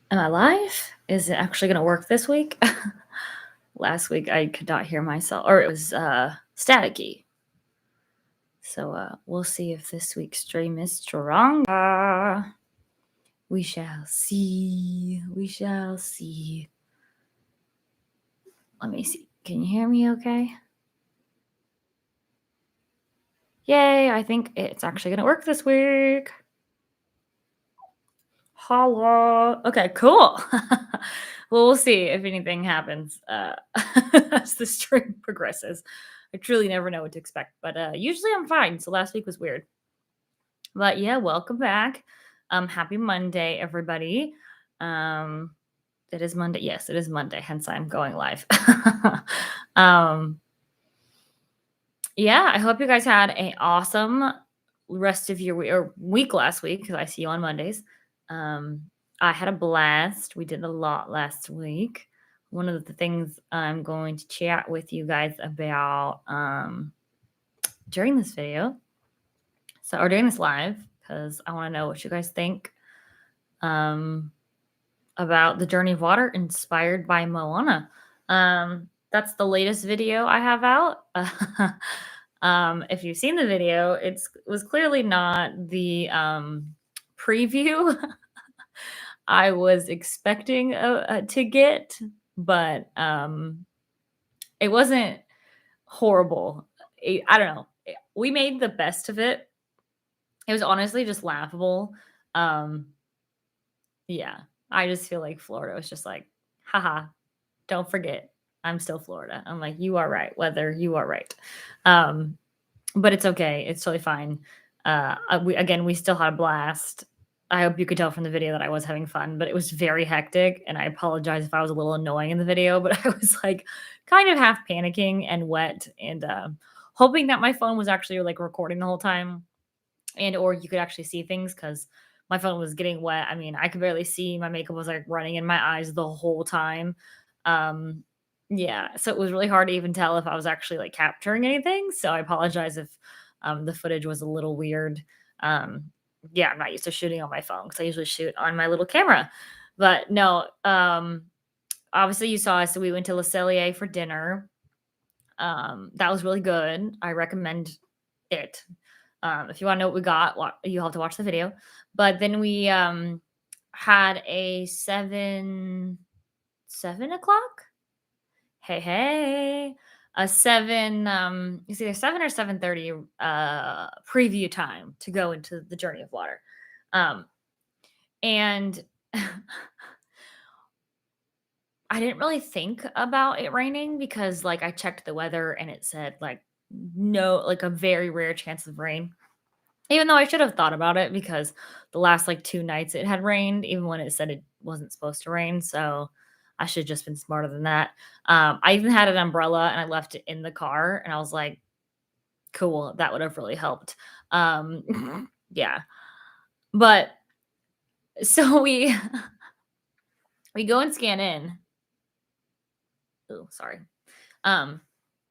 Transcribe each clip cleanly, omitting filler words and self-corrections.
Am I live? Is it actually gonna work this week? Last week I could not hear myself, or it was staticky. So we'll see if this week's stream is strong. We shall see. We shall see. Let me see. Can you hear me okay? Yay, I think it's actually gonna work this week. Holla. Okay, cool. Well, we'll see if anything happens as the stream progresses. I truly never know what to expect, but usually I'm fine. So last week was weird. But yeah, welcome back. Happy Monday, everybody. Um, it is Monday. Yes, it is Monday, hence I'm going live. um, yeah, I hope you guys had an awesome rest of your week last week because I see you on Mondays. Um, I had a blast. We did a lot last week. One of the things I'm going to chat with you guys about during this video, or during this live, because I want to know what you guys think about the Journey of Water inspired by Moana. That's the latest video I have out. If you've seen the video, it was clearly not the preview I was expecting to get, but it wasn't horrible. I don't know. We made the best of it. It was honestly just laughable. Um, yeah, I just feel like Florida was just like, haha, don't forget, I'm still Florida. I'm like, you are right, weather, you are right. But it's okay. It's totally fine. We still had a blast. I hope you could tell from the video that I was having fun, but it was very hectic. And I apologize if I was a little annoying in the video, but I was like kind of half panicking and wet and hoping that my phone was actually like recording the whole time and or you could actually see things because my phone was getting wet. I mean, I could barely see. My makeup was like running in my eyes the whole time. Um, yeah, so it was really hard to even tell if I was actually like capturing anything. So I apologize if the footage was a little weird. Um, yeah, I'm not used to shooting on my phone because I usually shoot on my little camera. But no, obviously you saw us. So we went to Le Cellier for dinner. That was really good. I recommend it. If you want to know what we got, you'll have to watch the video. But then we had a 7 o'clock. Hey, hey, a seven. It's either 7 or 7:30 preview time to go into the Journey of Water, and I didn't really think about it raining because, like, I checked the weather and it said like no, like a very rare chance of rain. Even though I should have thought about it because the last, like, 2 nights it had rained even when it said it wasn't supposed to rain, so I should have just been smarter than that. I even had an umbrella and I left it in the car, and I was like, "Cool, that would have really helped." Yeah. But so we go and scan in. Oh, sorry. Um,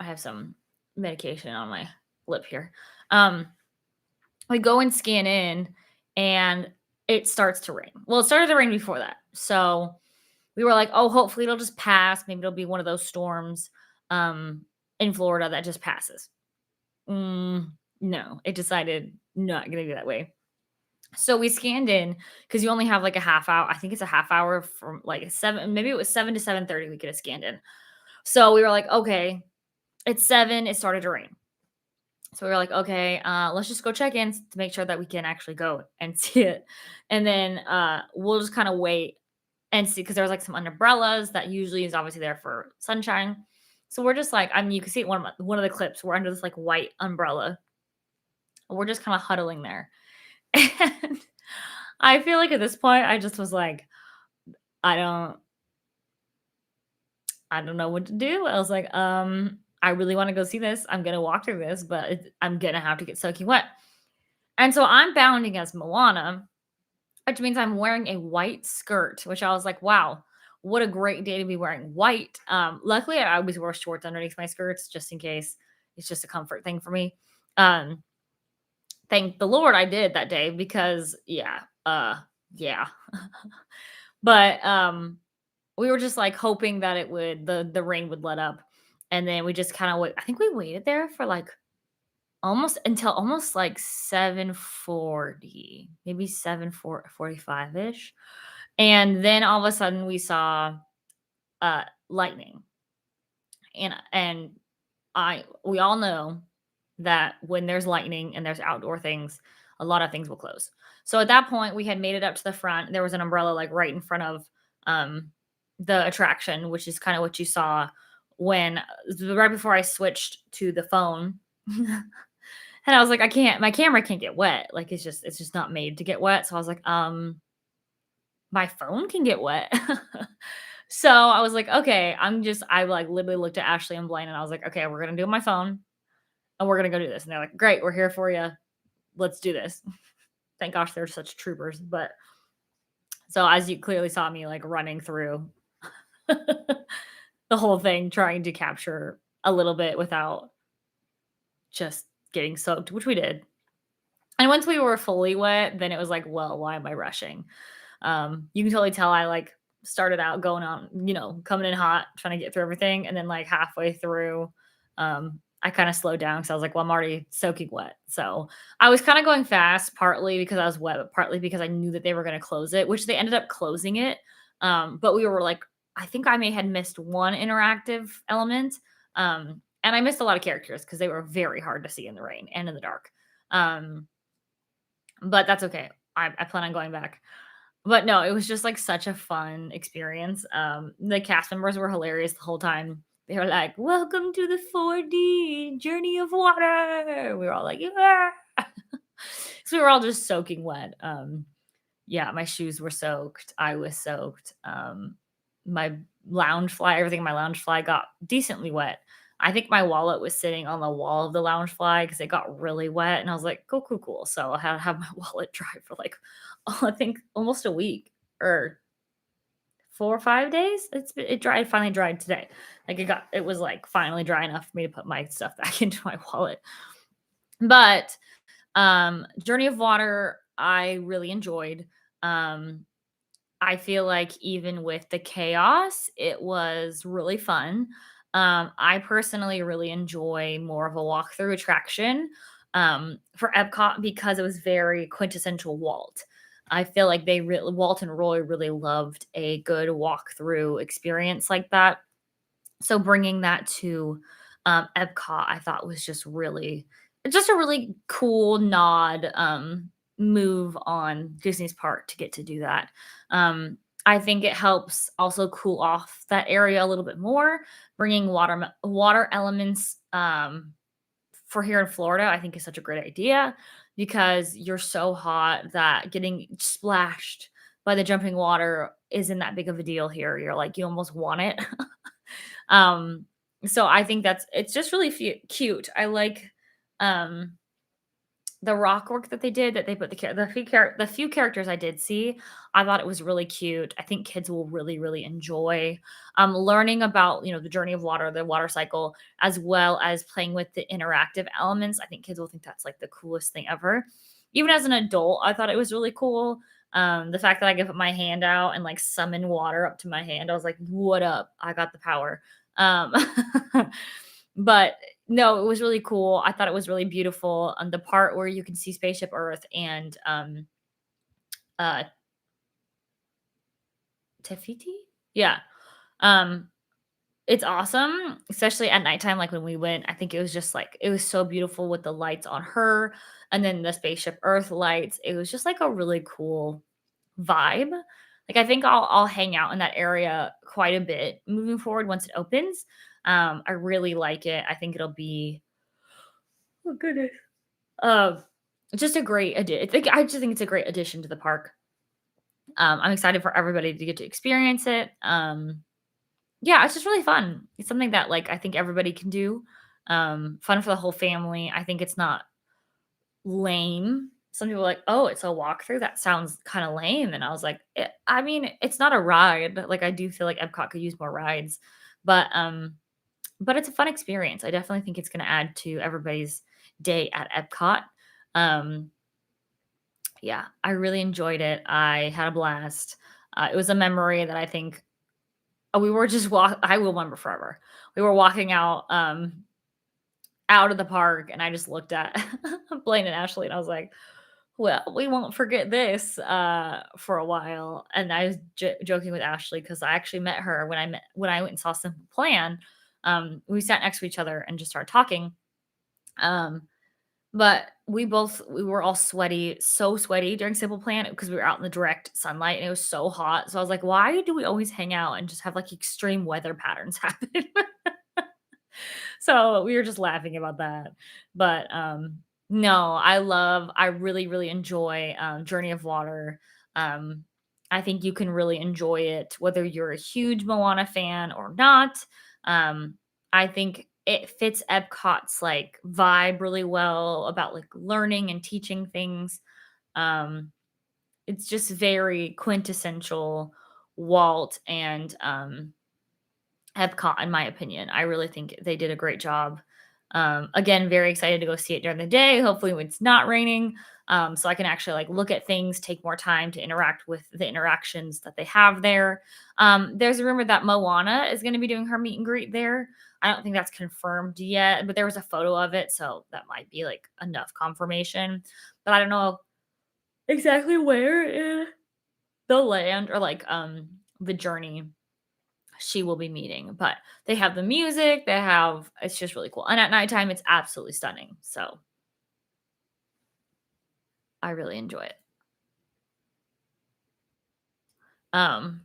I have some medication on my lip here. Um we go and scan in and it starts to rain. Well, it started to rain before that. So we were like, oh, hopefully it'll just pass. Maybe it'll be one of those storms um, in Florida that just passes. No, it decided not going to be that way. So we scanned in because you only have like a half hour. I think it's a half hour from like seven, maybe it was 7 to 7:30. We could have scanned in. So we were like, okay, it's 7. It started to rain. So we were like, okay, let's just go check in to make sure that we can actually go and see it. And then we'll just kind of wait and see because there's like some umbrellas that usually is obviously there for sunshine. So we're just like, I mean, you can see it one of the clips. We're under this like white umbrella. We're just kind of huddling there. And I feel like at this point, I just was like, I don't, I don't know what to do. I was like, I really want to go see this. I'm gonna walk through this, but I'm gonna have to get soaking wet. And so I'm bounding as Moana, which means I'm wearing a white skirt, which I was like, wow, what a great day to be wearing white. Luckily, I always wear shorts underneath my skirts just in case. It's just a comfort thing for me. Um, thank the Lord I did that day because, yeah, yeah. But we were just like hoping that the rain would let up. And then we just kind of wait. I think we waited there for like almost like 7:40, maybe 7:45 ish. And then all of a sudden we saw lightning. And I we all know that when there's lightning and there's outdoor things, a lot of things will close. So at that point, we had made it up to the front. There was an umbrella like right in front of um, the attraction, which is kind of what you saw when right before I switched to the phone. And I was like, I can't, my camera can't get wet. Like it's just not made to get wet. So I was like, my phone can get wet. So I was like, okay, I like literally looked at Ashley and Blaine and I was like, okay, we're gonna do it on my phone and we're gonna go do this. And they're like, great, we're here for you. Let's do this. Thank gosh they're such troopers. But so as you clearly saw me like running through the whole thing, trying to capture a little bit without just getting soaked, which we did. And once we were fully wet, then it was like, well, why am I rushing? You can totally tell I like started out going on, coming in hot, trying to get through everything. And then like halfway through, I kind of slowed down because I was like, well, I'm already soaking wet. So I was kind of going fast, partly because I was wet, but partly because I knew that they were going to close it, which they ended up closing it. But we were like, I think I may had missed one interactive element. And I missed a lot of characters because they were very hard to see in the rain and in the dark. Um, but that's okay. I plan on going back. But no, it was just like such a fun experience. The cast members were hilarious the whole time. They were like, "Welcome to the 4D journey of water." We were all like, "Yeah!" So we were all just soaking wet. Yeah, my shoes were soaked. I was soaked. My lounge fly, everything in my lounge fly got decently wet. I think my wallet was sitting on the wall of the lounge fly because it got really wet, and I was like, "Cool, cool, cool." So I had to have my wallet dry for like, I think almost a week or 4 or 5 days. It dried. It finally dried today. Like it was like finally dry enough for me to put my stuff back into my wallet. But Journey of Water, I really enjoyed. Um, I feel like even with the chaos, it was really fun. I personally really enjoy more of a walkthrough attraction for Epcot because it was very quintessential Walt. I feel like Walt and Roy really loved a good walkthrough experience like that. So bringing that to Epcot, I thought was just a really cool nod move on Disney's part to get to do that. I think it helps also cool off that area a little bit more, bringing water elements for here in Florida. I think is such a great idea because you're so hot that getting splashed by the jumping water isn't that big of a deal here. You're like you almost want it. Um, so I think it's just really cute. I like um the rock work that they did, that they put the few characters I did see. I thought it was really cute. I think kids will really really enjoy learning about, the journey of water, the water cycle, as well as playing with the interactive elements. I think kids will think that's like the coolest thing ever. Even as an adult, I thought it was really cool. The fact that I could put my hand out and like summon water up to my hand, I was like, "What up? I got the power." Um, but no, it was really cool. I thought it was really beautiful. On the part where you can see Spaceship Earth and uh Tefiti? Yeah. Um it's awesome, especially at nighttime, like when we went. I think it was just like it was so beautiful with the lights on her and then the Spaceship Earth lights. It was just like a really cool vibe. Like I think I'll hang out in that area quite a bit moving forward once it opens. I really like it. I think it'll be, oh goodness. Uh, just a great addition. I just think it's a great addition to the park. I'm excited for everybody to get to experience it. Yeah, it's just really fun. It's something that like I think everybody can do. Fun for the whole family. I think it's not lame. Some people are like, oh, it's a walkthrough. That sounds kind of lame. And I was like, I mean, it's not a ride. Like I do feel like Epcot could use more rides, but it's a fun experience. I definitely think it's going to add to everybody's day at Epcot. Um, yeah, I really enjoyed it. I had a blast. It was a memory that I think we were just I will remember forever. We were walking out of the park, and I just looked at Blaine and Ashley, and I was like, "Well, we won't forget this for a while." And I was joking with Ashley because I actually met her when I went and saw Simple Plan. We sat next to each other and just started talking. Um, but we were all sweaty, so sweaty during Simple Plan because we were out in the direct sunlight and it was so hot. So I was like, "Why do we always hang out and just have like extreme weather patterns happen?" So we were just laughing about that. But no, I really, really enjoy Journey of Water. Um, I think you can really enjoy it whether you're a huge Moana fan or not. Um, I think it fits Epcot's like vibe really well about like learning and teaching things. Um, it's just very quintessential Walt and Epcot, in my opinion. I really think they did a great job. Again, very excited to go see it during the day. Hopefully, when it's not raining, so I can actually like look at things, take more time to interact with the interactions that they have there. There's a rumor that Moana is going to be doing her meet and greet there. I don't think that's confirmed yet, but there was a photo of it, so that might be like enough confirmation. But I don't know exactly where in the land or like the journey she will be meeting. But they have the music, it's just really cool. And at nighttime, it's absolutely stunning. So I really enjoy it. Um,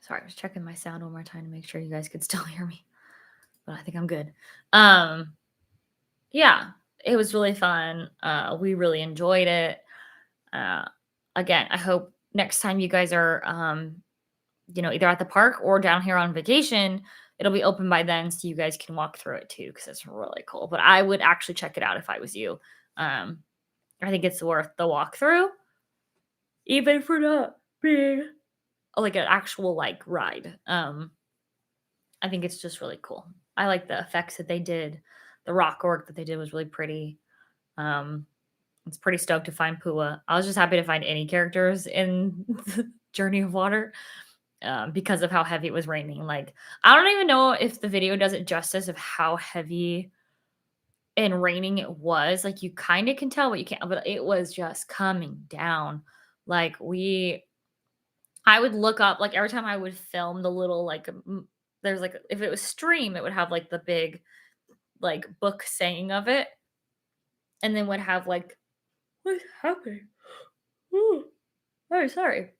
sorry, I was checking my sound one more time to make sure you guys could still hear me, but I think I'm good. Um, yeah, it was really fun. We really enjoyed it. Uh, again, I hope next time you guys are either at the park or down here on vacation, it'll be open by then so you guys can walk through it too because it's really cool. But I would actually check it out if I was you. Um, I think it's worth the walkthrough, even for not being like an actual like ride. I think it's just really cool. I like the effects that they did. The rock work that they did was really pretty. Um, it's pretty stoked to find Pua. I was just happy to find any characters in Journey of Water because of how heavy it was raining. Like, I don't even know if the video does it justice of how heavy and raining it was. Like, you kind of can tell, but you can't. But it was just coming down. Like I would look up like every time I would film the little like there's like if it was stream, it would have like the big like book saying of it, and then would have like what's happening? Ooh, oh, sorry.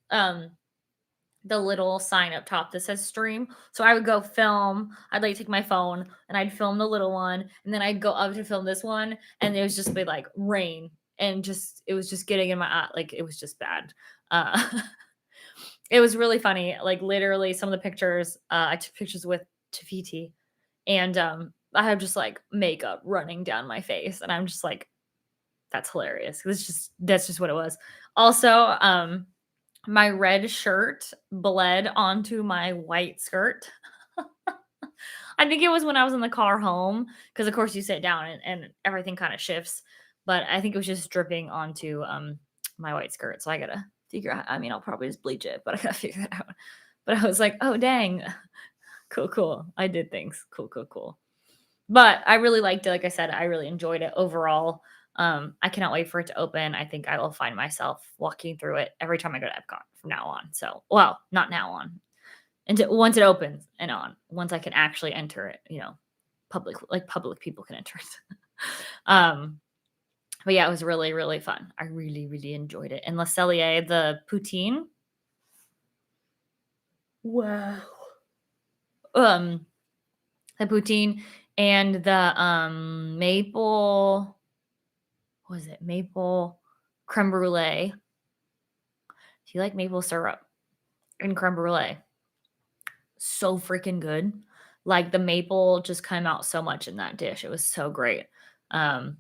The little sign up top that says stream. So I would go film. I'd like take my phone and I'd film the little one, and then I'd go up to film this one, and it was just be like rain, and just it was just getting in my eye, like it was just bad. Uh, it was really funny. Like literally, some of the pictures I took pictures with Tafiti, and I have just like makeup running down my face, and I'm just like, that's hilarious. That's just what it was. Also, my red shirt bled onto my white skirt. I think it was when I was in the car home because, of course, you sit down and everything kind of shifts. But I think it was just dripping onto my white skirt. So I gotta figure out. I mean, I'll probably just bleach it, but I gotta figure that out. But I was like, oh dang, cool, cool. I did things. Cool, cool, cool. But I really liked it. Like I said, I really enjoyed it overall. I cannot wait for it to open. I think I will find myself walking through it every time I go to Epcot from now on. So, well, not now on, until once it opens and on. Once I can actually enter it, public people can enter it. um, but yeah, it was really, really fun. I really, really enjoyed it. And Le Cellier, the poutine, wow. Um, the poutine and the maple what was it? Maple creme brulee. Do you like maple syrup and creme brulee? So freaking good. Like the maple just came out so much in that dish. It was so great. Um,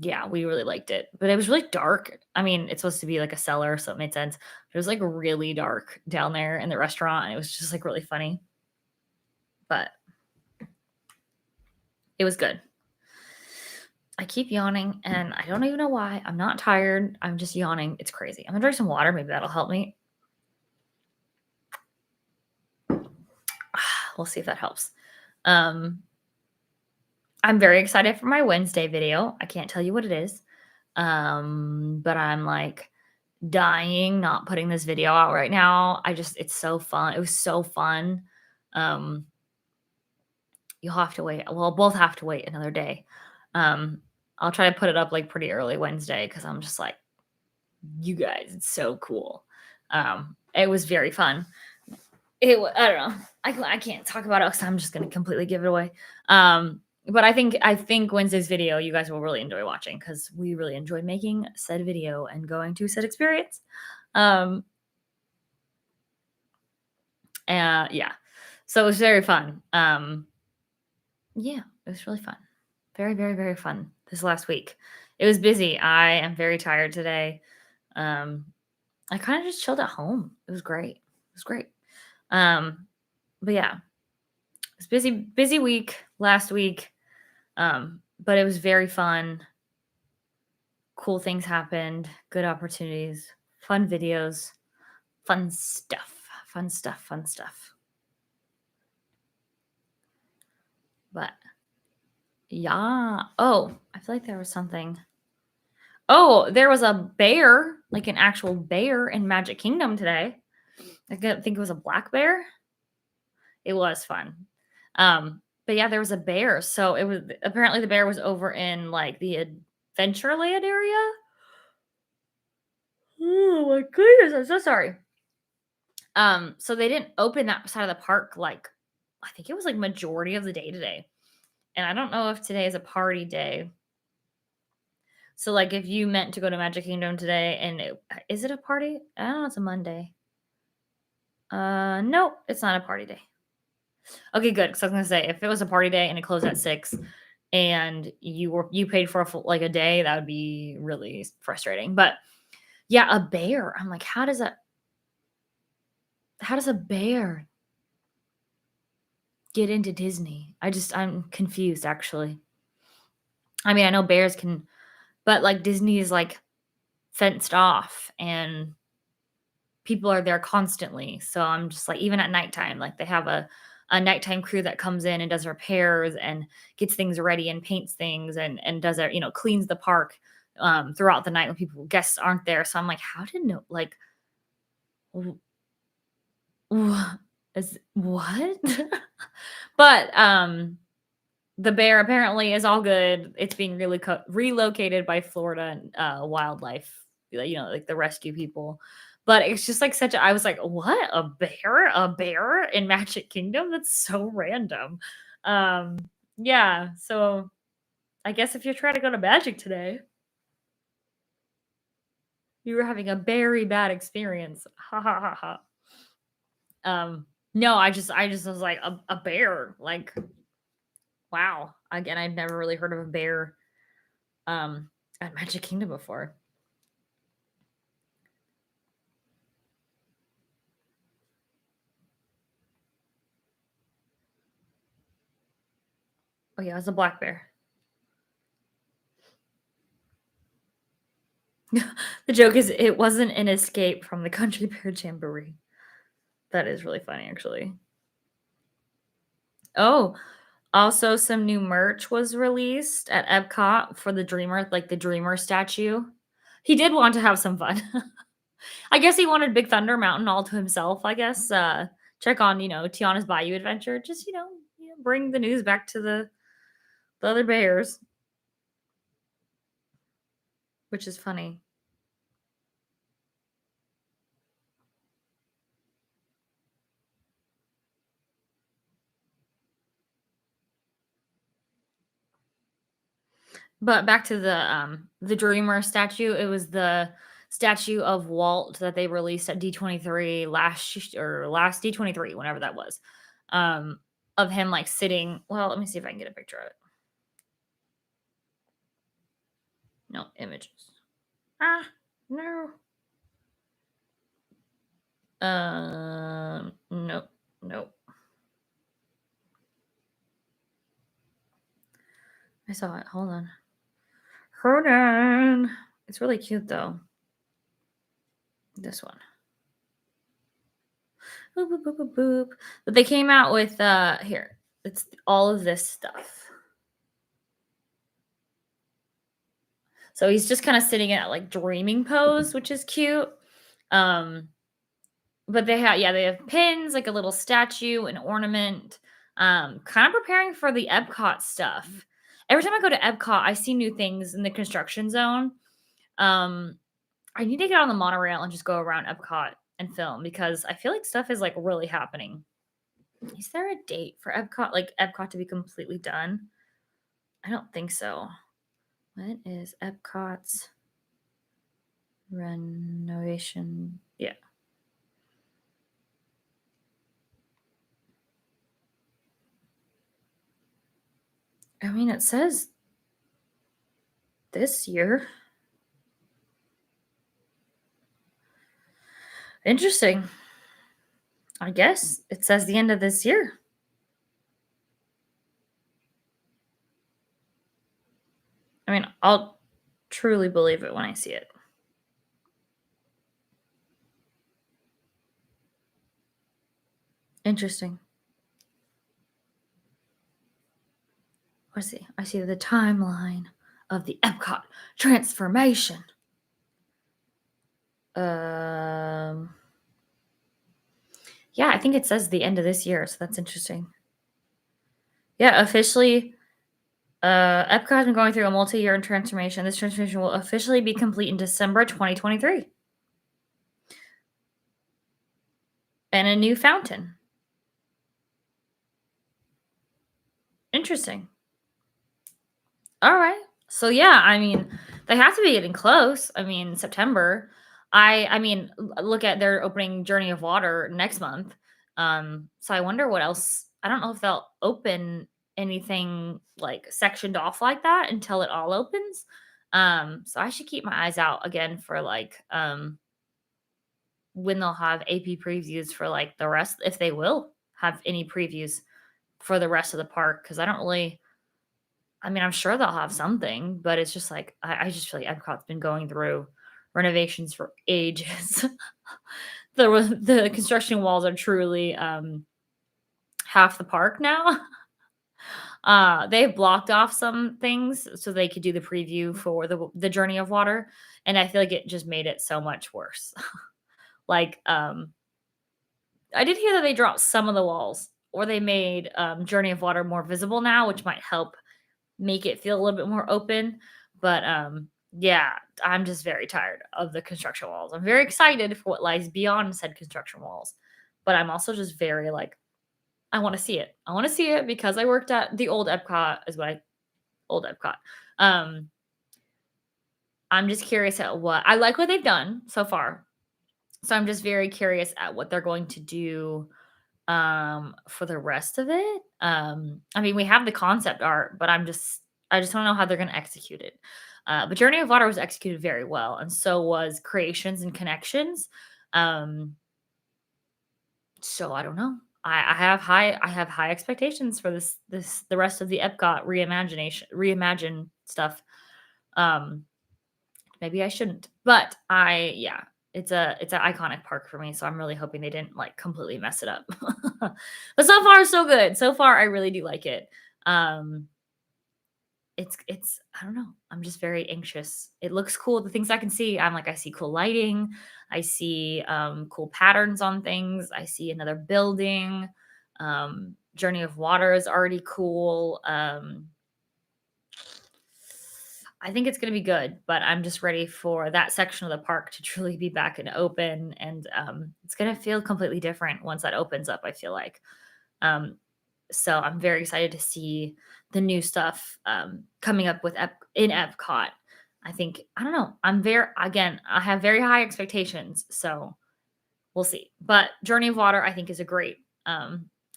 yeah, we really liked it. But it was really dark. I mean, it's supposed to be like a cellar, so it made sense. It was like really dark down there in the restaurant, and it was just like really funny. But it was good. I keep yawning and I don't even know why. I'm not tired. I'm just yawning. It's crazy. I'm gonna drink some water. Maybe that'll help me. We'll see if that helps. Um, I'm very excited for my Wednesday video. I can't tell you what it is. But I'm like dying not putting this video out right now. It's so fun. It was so fun. Um, you'll have to wait. We'll both have to wait another day. Um, I'll try to put it up like pretty early Wednesday because I'm just like, you guys, it's so cool. It was very fun. I don't know. I can't talk about it because I'm just gonna completely give it away. But I think Wednesday's video you guys will really enjoy watching because we really enjoyed making said video and going to said experience. Um, and yeah, so it was very fun. Yeah, it was really fun. Very, very, very fun this last week. It was busy. I am very tired today. Um, I kind of just chilled at home. It was great. It was great. Um, but yeah, it was busy week last week. But it was very fun. Cool things happened, good opportunities, fun videos, fun stuff, fun stuff, fun stuff. But yeah. Oh, I feel like there was something. Oh, there was a bear, like an actual bear in Magic Kingdom today. Think it was a black bear. It was fun. But yeah, there was a bear. So it was apparently the bear was over in like the Adventureland area. Oh my goodness, I'm so sorry. So they didn't open that side of the park like I think it was like majority of the day today. And I don't know if today is a party day. So like if you meant to go to Magic Kingdom today and is it a party? I don't know, it's a Monday. No, it's not a party day. Okay, good. Cause I was gonna say if it was a party day and it closed at 6 and you paid for like a day, that would be really frustrating. But yeah, a bear. I'm like, how does a bear get into Disney? I'm confused actually. I mean, I know bears can, but like Disney is like fenced off and people are there constantly. So I'm just like, even at nighttime, like they have a nighttime crew that comes in and does repairs and gets things ready and paints things and does it, cleans the park throughout the night when guests aren't there. So I'm like, how did no like w- is what? But the bear apparently is all good. It's being really relocated by Florida wildlife, like the rescue people. But it's just like I was like, what? A bear? A bear in Magic Kingdom? That's so random. Um, yeah. So I guess if you're trying to go to Magic today, you were having a very bad experience. Ha ha ha ha. No, I just was like a bear. Like, wow. Again, I'd never really heard of a bear um at Magic Kingdom before. Oh yeah, it was a black bear. The joke is it wasn't an escape from the Country Bear Jamboree. That is really funny actually. Oh, also some new merch was released at Epcot for the Dreamer, like the Dreamer statue. He did want to have some fun. I guess he wanted Big Thunder Mountain all to himself, I guess. Check on, Tiana's Bayou Adventure. Just, bring the news back to the other bears, which is funny. But back to the Dreamer statue. It was the statue of Walt that they released at D23 last D23, whenever that was. Um, of him like sitting. Well, let me see if I can get a picture of it. No images. Ah, no. Nope, nope. I saw it. Hold on. Hold on. It's really cute though. This one. Boop, boop, boop, boop, boop. But they came out with here. It's all of this stuff. So he's just kind of sitting in that like dreaming pose, which is cute. Um, but they have pins, like a little statue, an ornament, kind of preparing for the Epcot stuff. Every time I go to Epcot, I see new things in the construction zone. Um, I need to get on the monorail and just go around Epcot and film because I feel like stuff is like really happening. Is there a date for Epcot, like Epcot to be completely done? I don't think so. When is Epcot's renovation? Yeah. I mean, it says this year. Interesting. I guess it says the end of this year. I mean, I'll truly believe it when I see it. Interesting. Let's see. I see the timeline of the Epcot transformation. Um, yeah, I think it says the end of this year, so that's interesting. Yeah, officially, Epcot has been going through a multi-year transformation. This transformation will officially be complete in December 2023. And a new fountain. Interesting. All right. So yeah, I mean, they have to be getting close. I mean, September. I mean, look at their opening Journey of Water next month. So I wonder what else. I don't know if they'll open anything like sectioned off like that until it all opens. So I should keep my eyes out again for like when they'll have AP previews for like the rest, if they will have any previews for the rest of the park, because I don't really. I mean, I'm sure they'll have something, but it's just like I just feel like Epcot's been going through renovations for ages. The construction walls are truly half the park now. They've blocked off some things so they could do the preview for the Journey of Water, and I feel like it just made it so much worse. Like, I did hear that they dropped some of the walls, or they made Journey of Water more visible now, which might help make it feel a little bit more open. But yeah, I'm just very tired of the construction walls. I'm very excited for what lies beyond said construction walls, but I'm also just very like, I want to see it. I want to see it because I worked at the old Epcot, is what I old Epcot. Um, I'm just curious at what I like what they've done so far. So I'm just very curious at what they're going to do for the rest of it. I mean, we have the concept art, but I just don't know how they're going to execute it. But Journey of Water was executed very well, and so was Creations and Connections. Um, so I don't know. I have high expectations for this the rest of the Epcot reimagine stuff. Um, maybe I shouldn't, but yeah, it's an iconic park for me, so I'm really hoping they didn't like completely mess it up. But so far so good. So far I really do like it. Um it's I don't know. I'm just very anxious. It looks cool. The things I can see, I'm like I see cool lighting. I see cool patterns on things. I see another building. Journey of Water is already cool. I think it's going to be good, but I'm just ready for that section of the park to truly be back and open. And it's going to feel completely different once that opens up, I feel like. Um, so I'm very excited to see the new stuff coming up in Epcot. I think, I don't know. Again, I have very high expectations. So we'll see. But Journey of Water, I think, is a great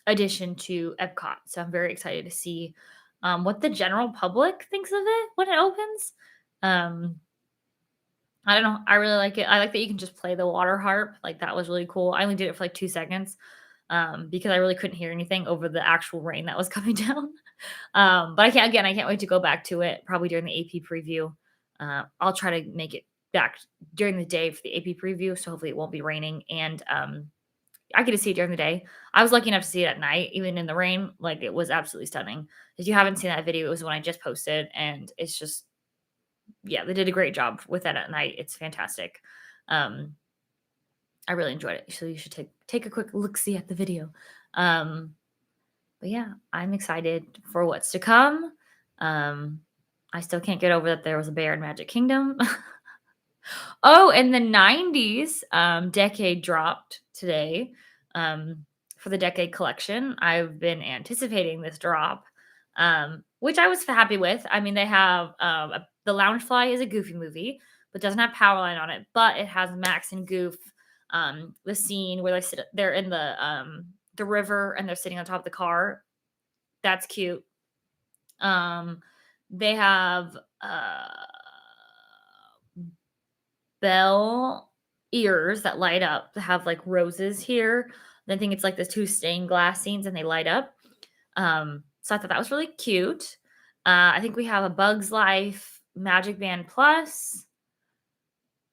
addition to Epcot. So I'm very excited to see what the general public thinks of it when it opens. Um, I don't know. I really like it. I like that you can just play the water harp. Like that was really cool. I only did it for like 2 seconds because I really couldn't hear anything over the actual rain that was coming down. But I can't wait to go back to it probably during the AP preview. I'll try to make it back during the day for the AP preview, so hopefully it won't be raining, and I get to see it during the day. I was lucky enough to see it at night, even in the rain. Like, it was absolutely stunning. If you haven't seen that video, it was one I just posted, and it's just, yeah, they did a great job with that at night. It's fantastic. Um, I really enjoyed it. So you should take a quick look see at the video. Um, but yeah, I'm excited for what's to come. Um, I still can't get over that there was a bear in Magic Kingdom. Oh, and the 90s decade dropped today for the decade collection. I've been anticipating this drop, which I was happy with. I mean, they have The Loungefly is a Goofy movie, but doesn't have Powerline on it, but it has Max and Goof. The scene where they're in the river and they're sitting on top of the car. That's cute. They have bell ears that light up that have like roses here. And I think it's like the two stained glass scenes and they light up. So I thought that was really cute. I think we have a Bug's Life Magic Band Plus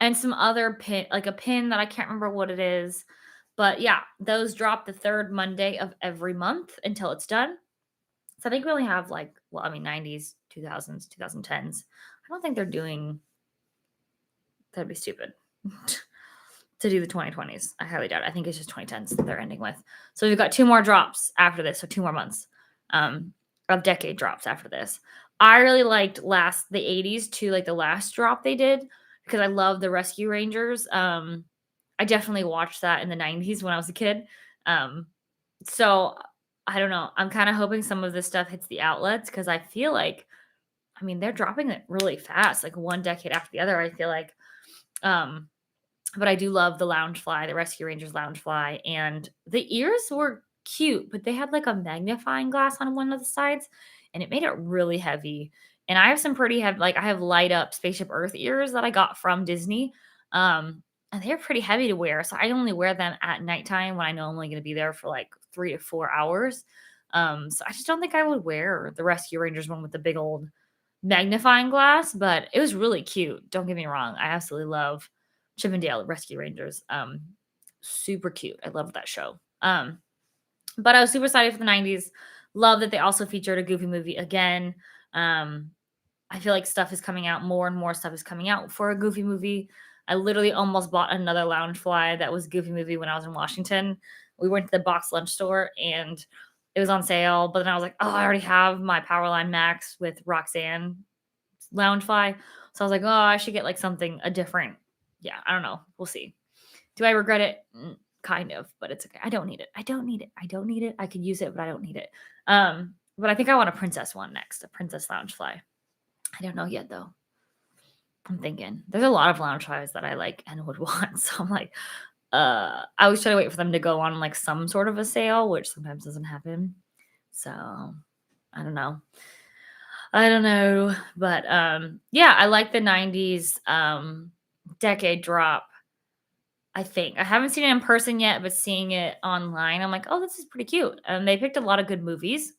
and some other pin, like a pin that I can't remember what it is. But yeah, those drop the third Monday of every month until it's done. So I think we only have like, well, I mean, 90s, 2000s, 2010s. I don't think they're doing, that'd be stupid to do the 2020s. I highly doubt it. I think it's just 2010s that they're ending with. So we've got 2 more drops after this. So 2 more months of decade drops after this. I really liked the 80s too, like the last drop they did, because I love the Rescue Rangers. I definitely watched that in the 90s when I was a kid. So I don't know. I'm kind of hoping some of this stuff hits the outlets because I feel like, I mean, they're dropping it really fast, like one decade after the other, I feel like. But I do love the Loungefly, the Rescue Rangers Loungefly, and the ears were cute, but they had like a magnifying glass on one of the sides, and it made it really heavy. And I have some pretty heavy, like I have light up Spaceship Earth ears that I got from Disney, and they're pretty heavy to wear. So I only wear them at nighttime when I know I'm only going to be there for like 3 to 4 hours. So I just don't think I would wear the Rescue Rangers one with the big old magnifying glass, but it was really cute. Don't get me wrong. I absolutely love Chippendale Rescue Rangers. Super cute. I love that show. But I was super excited for the 90s. Love that they also featured a Goofy movie again. I feel like stuff is coming out, more and more stuff is coming out for a Goofy movie. I literally almost bought another Loungefly that was Goofy movie when I was in Washington. We went to the box lunch store and it was on sale, but then I was like, oh, I already have my Powerline Max with Roxanne Loungefly. So I was like, oh, I should get like something, a different. Yeah, I don't know. We'll see. Do I regret it? Kind of, but it's okay. I don't need it. I don't need it. I don't need it. I could use it, but I don't need it. But I think I want a princess one next, a princess Loungefly. I don't know yet though. I'm thinking there's a lot of Loungeflies that I like and would want. So I'm like, I always try to wait for them to go on like some sort of a sale, which sometimes doesn't happen. So I don't know. But yeah, I like the 90s decade drop. I think I haven't seen it in person yet, but seeing it online, I'm like, oh, this is pretty cute. And they picked a lot of good movies.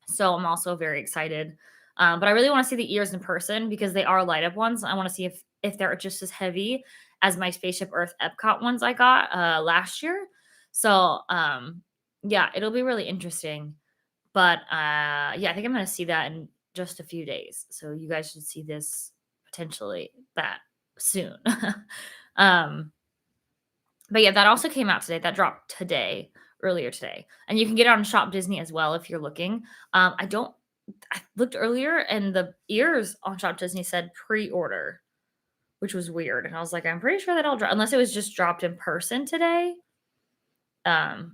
So I'm also very excited. But I really want to see the ears in person because they are light up ones. I want to see if they're just as heavy as my Spaceship Earth Epcot ones I got last year. So yeah, it'll be really interesting. But yeah, I think I'm gonna see that in just a few days. So you guys should see this potentially that soon. um, but yeah, that also came out today. That dropped today, earlier today, and you can get it on Shop Disney as well if you're looking. I looked earlier, and the ears on Shop Disney said pre-order, which was weird. And I was like, I'm pretty sure that I'll drop unless it was just dropped in person today. Well,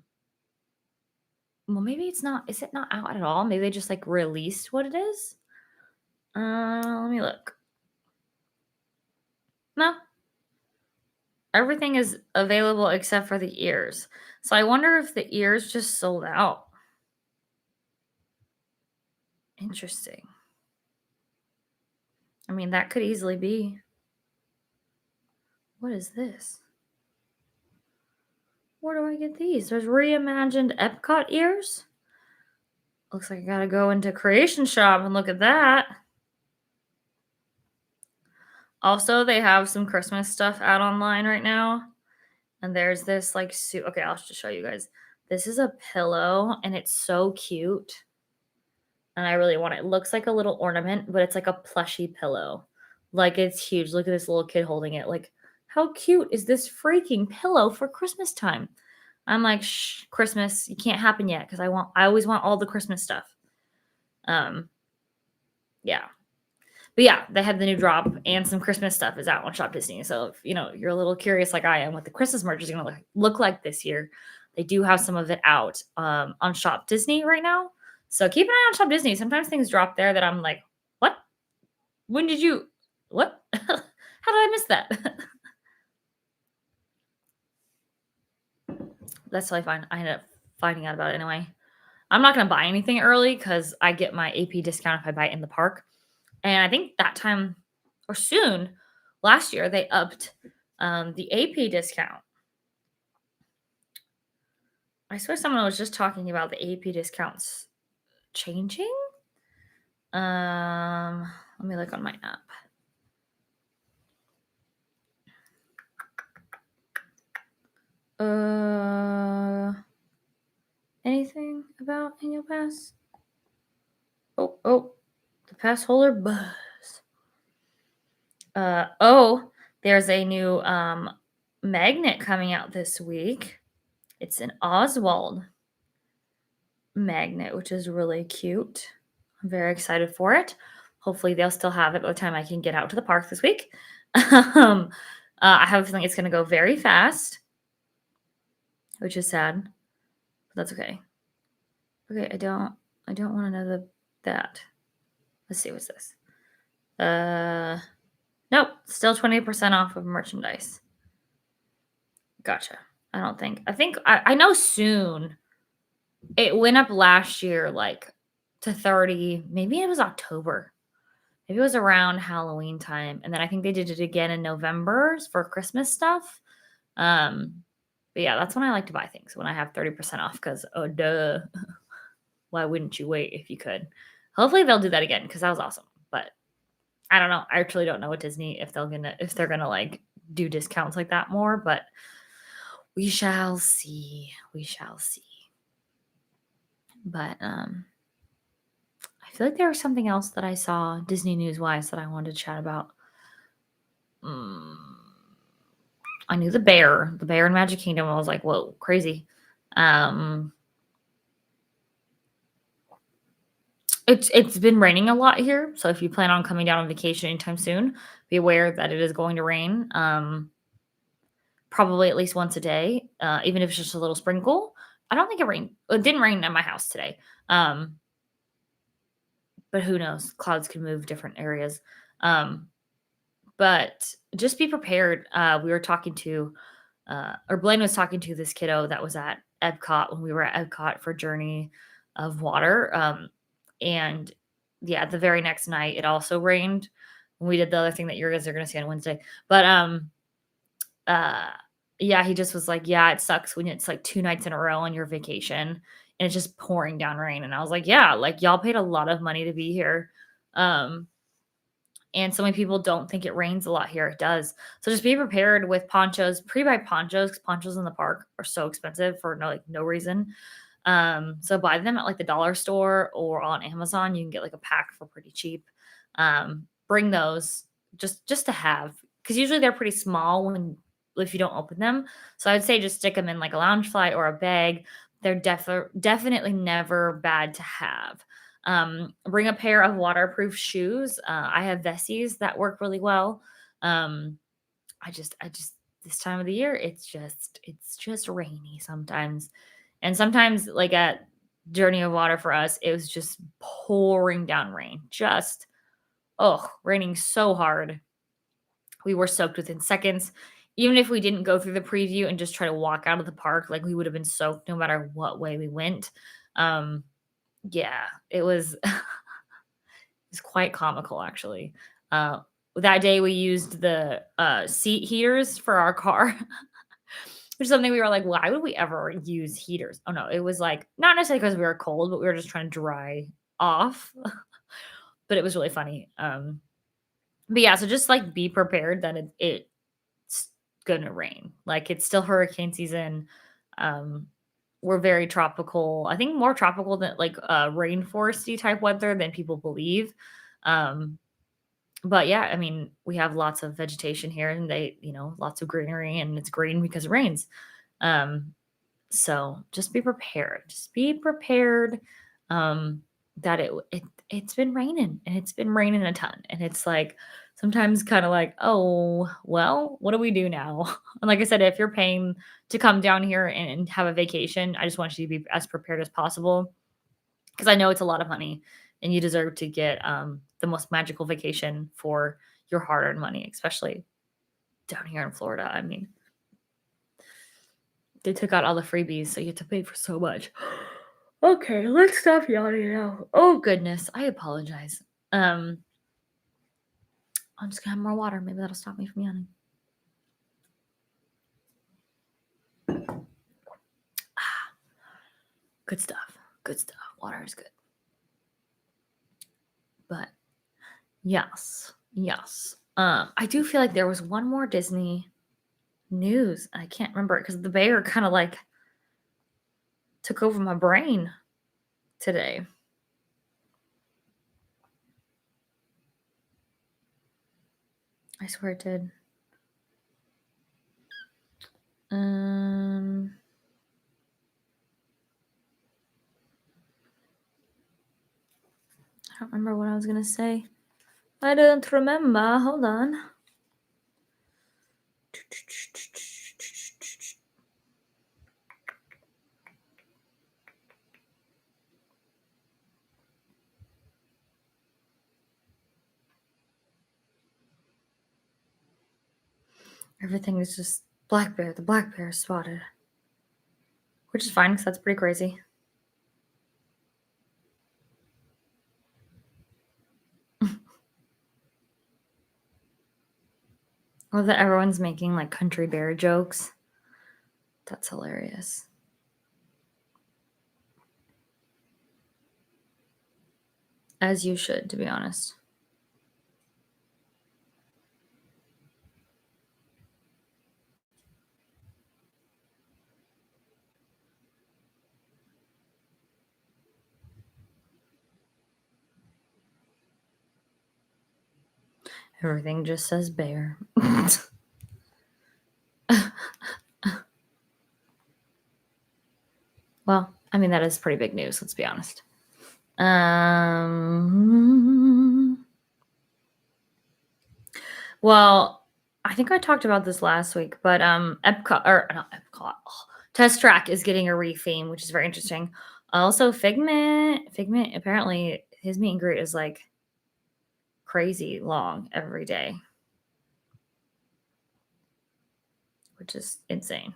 maybe it's not. Is it not out at all? Maybe they just like released what it is. Let me look. No, everything is available except for the ears. So I wonder if the ears just sold out. Interesting. I mean, that could easily be. What is this? Where do I get these? There's reimagined Epcot ears. Looks like I gotta go into Creation Shop and look at that. Also, they have some Christmas stuff out online right now. And there's this like suit. Okay, I'll just show you guys. This is a pillow and it's so cute. And I really want it. It looks like a little ornament, but it's like a plushy pillow. Like it's huge. Look at this little kid holding it. Like, how cute is this freaking pillow for Christmas time? I'm like, shh, Christmas, you can't happen yet because I always want all the Christmas stuff. Um, yeah. But yeah, they had the new drop and some Christmas stuff is out on Shop Disney. So if you're a little curious like I am what the Christmas merch is gonna look like this year, they do have some of it out on Shop Disney right now. So keep an eye on Shop Disney. Sometimes things drop there that I'm like, what? When did you what? How did I miss that? That's totally fine. I ended up finding out about it anyway. I'm not gonna buy anything early because I get my AP discount if I buy it in the park. And I think that time or soon, last year, they upped the AP discount. I swear someone was just talking about the AP discounts changing. Let me look on my app. Anything about annual pass? Oh, the pass holder buzz. There's a new magnet coming out this week. It's an Oswald magnet, which is really cute. I'm very excited for it. Hopefully, they'll still have it by the time I can get out to the park this week. I have a feeling it's going to go very fast, which is sad, but that's okay. Okay, I don't want to know that. Let's see, what's this? Nope, still 20% off of merchandise. Gotcha. I know soon. It went up last year, like to 30. Maybe it was October. Maybe it was around Halloween time. And then I think they did it again in November for Christmas stuff. But yeah, that's when I like to buy things when I have 30% off because, oh, duh. Why wouldn't you wait if you could? Hopefully they'll do that again because that was awesome. But I don't know. I actually don't know what Disney if they're gonna like do discounts like that more. But we shall see. We shall see. But I feel like there was something else that I saw Disney news wise that I wanted to chat about. I knew the bear in Magic Kingdom. I was like, whoa, crazy. It's been raining a lot here, so if you plan on coming down on vacation anytime soon, be aware that it is going to rain. Probably at least once a day, even if it's just a little sprinkle. I don't think it rained. It didn't rain at my house today. But who knows? Clouds can move different areas. But just be prepared. We were talking to, or Blaine was talking to this kiddo that was at Epcot when we were at Epcot for Journey of Water. And yeah, the very next night it also rained when we did the other thing that you guys are going to see on Wednesday. But yeah, he just was like, yeah, it sucks when it's like 2 nights in a row on your vacation and it's just pouring down rain. And I was like, yeah, like y'all paid a lot of money to be here. And so many people don't think it rains a lot here. It does. So just be prepared with ponchos. Pre-buy ponchos because ponchos in the park are so expensive for no reason. So buy them at like the dollar store or on Amazon. You can get like a pack for pretty cheap. Bring those just to have because usually they're pretty small if you don't open them. So I'd say just stick them in like a lounge flight or a bag. They're definitely never bad to have. Bring a pair of waterproof shoes. I have Vessies that work really well. I just this time of the year, it's just rainy sometimes. And sometimes like at Journey of Water for us, it was just pouring down rain. Just raining so hard. We were soaked within seconds. Even if we didn't go through the preview and just try to walk out of the park, like we would have been soaked no matter what way we went. Yeah, it was it's quite comical actually. That day we used the seat heaters for our car, which is something we were like, why would we ever use heaters? Oh no, it was like not necessarily because we were cold, but we were just trying to dry off. But it was really funny. But yeah, so just like be prepared that it's gonna rain. Like it's still hurricane season. Um, we're very tropical. I think more tropical than like rainforesty type weather than people believe. Um, but yeah, I mean, we have lots of vegetation here, and lots of greenery, and it's green because it rains. Um, so just be prepared. Just be prepared. Um, that it's been raining, and it's been raining a ton, and it's like sometimes kind of like, oh well, what do we do now? And like I said, if you're paying to come down here and have a vacation, I just want you to be as prepared as possible because I know it's a lot of money, and you deserve to get the most magical vacation for your hard-earned money, especially down here in Florida. I mean, they took out all the freebies, so you have to pay for so much. Okay, let's stop yawning now. Oh goodness, I apologize. Um, I'm just gonna have more water. Maybe that'll stop me from yawning. Good stuff. Good stuff. Water is good. But yes, yes. I do feel like there was one more Disney news. I can't remember it because the bear kind of like took over my brain today. I swear it did. Um, I don't remember what I was gonna say. I don't remember. Hold on. Everything is just black bear. The black bear is spotted, which is fine because that's pretty crazy. Or that everyone's making like country bear jokes. That's hilarious. As you should, to be honest. Everything just says bear. Well, I mean, that is pretty big news, let's be honest. Well, I think I talked about this last week, but Epcot or not Epcot, Test Track is getting a retheme, which is very interesting. Also, Figment apparently his meet and greet is like crazy long every day, which is insane.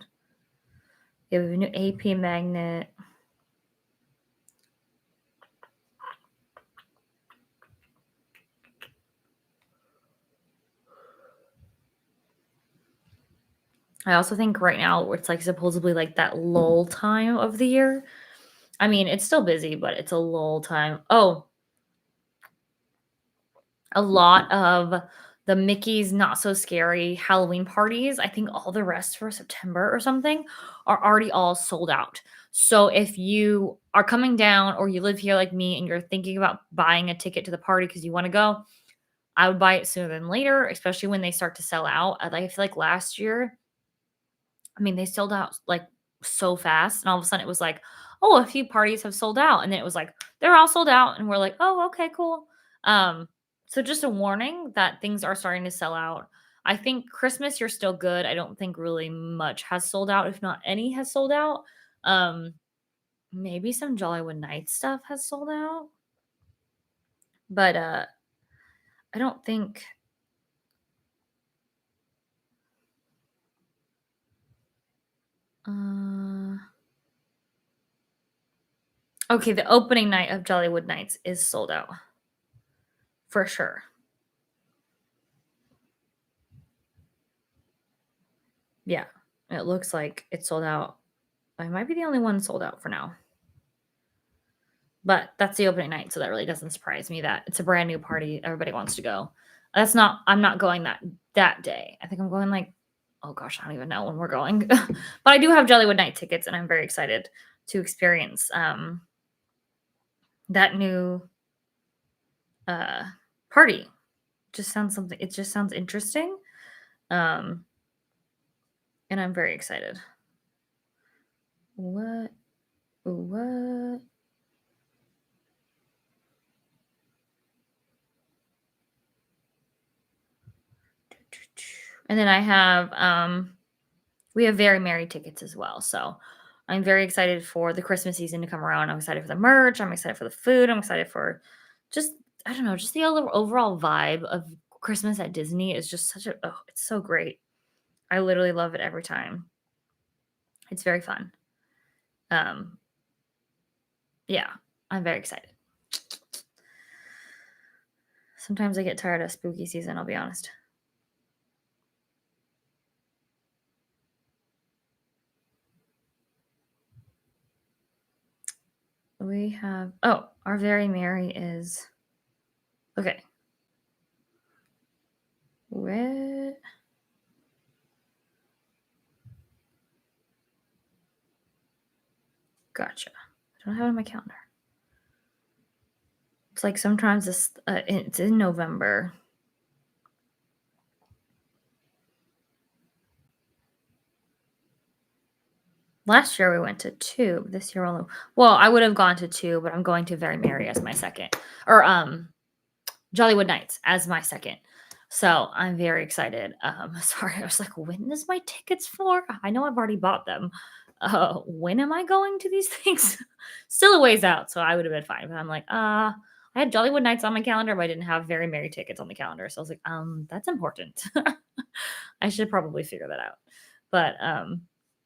We have a new AP magnet. I also think right now it's like supposedly like that lull time of the year. I mean, it's still busy, but it's a lull time. Oh, a lot of the Mickey's Not So Scary Halloween parties, I think all the rest for September or something are already all sold out. So if you are coming down or you live here like me and you're thinking about buying a ticket to the party because you want to go, I would buy it sooner than later, especially when they start to sell out. I feel like last year, I mean, they sold out like so fast, and all of a sudden it was like, oh, a few parties have sold out, and then it was like they're all sold out, and we're like, oh, okay, cool. Um, so just a warning that things are starting to sell out. I think Christmas you're still good. I don't think really much has sold out, if not any has sold out. Um, maybe some Jollywood Nights stuff has sold out, but I don't think. Uh, okay, the opening night of Jollywood Nights is sold out for sure. Yeah, it looks like it's sold out. I might be the only one sold out for now. But that's the opening night, so that really doesn't surprise me that it's a brand new party. Everybody wants to go. That's not I'm not going that day. I think I'm going, like, oh gosh, I don't even know when we're going. But I do have Jollywood Night tickets, and I'm very excited to experience, that new, uh, party. It just sounds interesting, um, and I'm very excited. What? What? And then we have Very Merry tickets as well. So I'm very excited for the Christmas season to come around. I'm excited for the merch. I'm excited for the food. I'm excited for just, I don't know, just the overall vibe of Christmas at Disney is just it's so great. I literally love it every time. It's very fun. Um, yeah, I'm very excited. Sometimes I get tired of spooky season, I'll be honest. Our Very Merry is, okay. Where, gotcha. I don't have it on my calendar. It's like sometimes it's in November. Last year we went to 2, but this year only, well, I would have gone to 2, but I'm going to Very Merry as my second, or, Jollywood Nights as my second. So, I'm very excited. Sorry, I was like, "When is my tickets for?" I know I've already bought them. When am I going to these things? Still a ways out, so I would have been fine, but I'm like, I had Jollywood Nights on my calendar, but I didn't have Very Merry tickets on the calendar, so I was like, that's important. I should probably figure that out." But,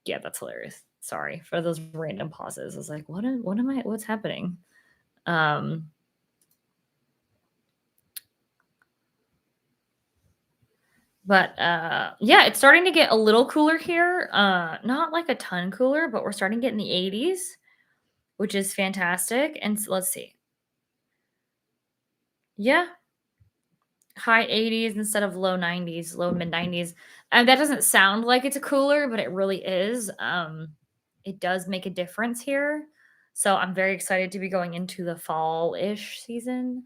yeah, that's hilarious. Sorry for those random pauses. I was like, what's happening?" Um, but, yeah, it's starting to get a little cooler here, not like a ton cooler, but we're starting to get in the 80s, which is fantastic, and let's see. Yeah, high 80s instead of low 90s, low mid 90s. And that doesn't sound like it's a cooler, but it really is. It does make a difference here. So I'm very excited to be going into the fall-ish season.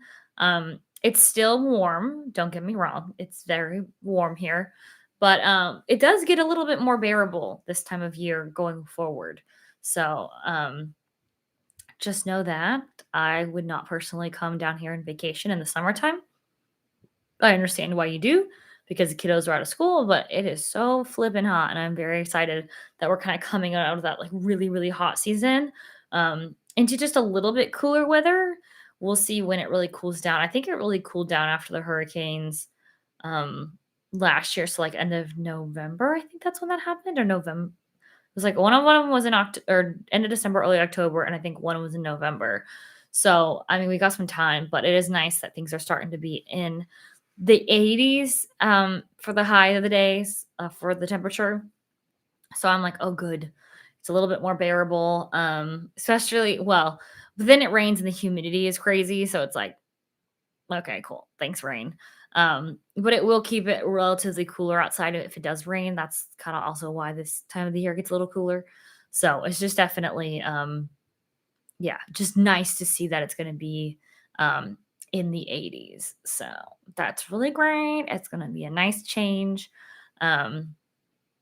It's still warm, don't get me wrong. It's very warm here, but it does get a little bit more bearable this time of year going forward. So, just know that I would not personally come down here and vacation in the summertime. I understand why you do because the kiddos are out of school, but it is so flippin' hot, and I'm very excited that we're kind of coming out of that like really, really hot season into just a little bit cooler weather. We'll see when it really cools down. I think it really cooled down after the hurricanes um, last year, so like end of November. I think that's when that happened, or November. It was like one of them was in October or end of December, early October, and I think one was in November. So I mean, we got some time, but it is nice that things are starting to be in the 80s, for the high of the days, for the temperature. So I'm like, "Oh, good." It's a little bit more bearable, especially well, but then it rains and the humidity is crazy, so it's like, "Okay, cool. Thanks, rain." But it will keep it relatively cooler outside if it does rain. That's kinda also why this time of the year gets a little cooler. So it's just definitely, yeah, just nice to see that it's gonna be, um, in the 80s. So that's really great. It's gonna be a nice change. Um,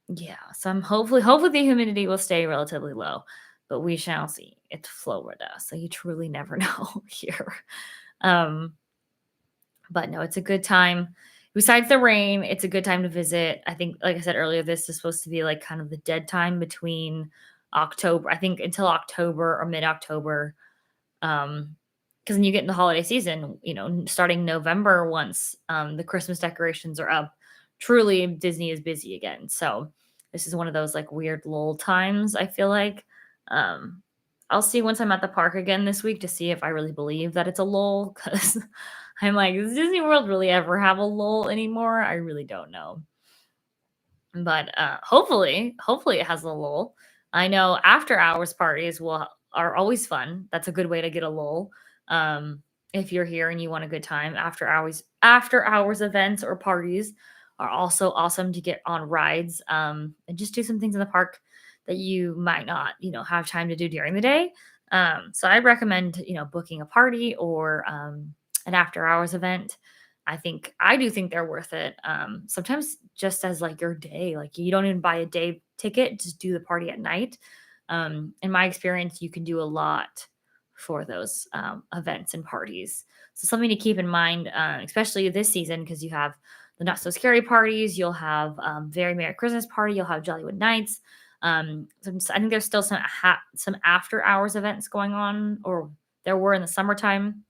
yeah, so I'm hopefully the humidity will stay relatively low, but we shall see. It's Florida, so you truly never know here. Um, but no, it's a good time. Besides the rain, it's a good time to visit. I think, like I said earlier, this is supposed to be like kind of the dead time between October, I think until October or mid-October. Because when you get in the holiday season, starting November, once the Christmas decorations are up, truly Disney is busy again. So this is one of those like weird lull times, I feel like. Um, I'll see once I'm at the park again this week to see if I really believe that it's a lull, because I'm like, does Disney World really ever have a lull anymore? I really don't know. But hopefully it has a lull. I know after hours parties will are always fun. That's a good way to get a lull. Um, if you're here and you want a good time, After hours events or parties are also awesome to get on rides, and just do some things in the park that you might not, have time to do during the day. So I recommend, booking a party or an after hours event. I do think they're worth it. Sometimes just as like your day, like you don't even buy a day ticket, just do the party at night. In my experience, you can do a lot for those events and parties. So something to keep in mind, especially this season, because you have the not so scary parties, you'll have very Merry Christmas party, you'll have Jollywood Nights. I think there's still some after hours events going on, or there were in the summertime.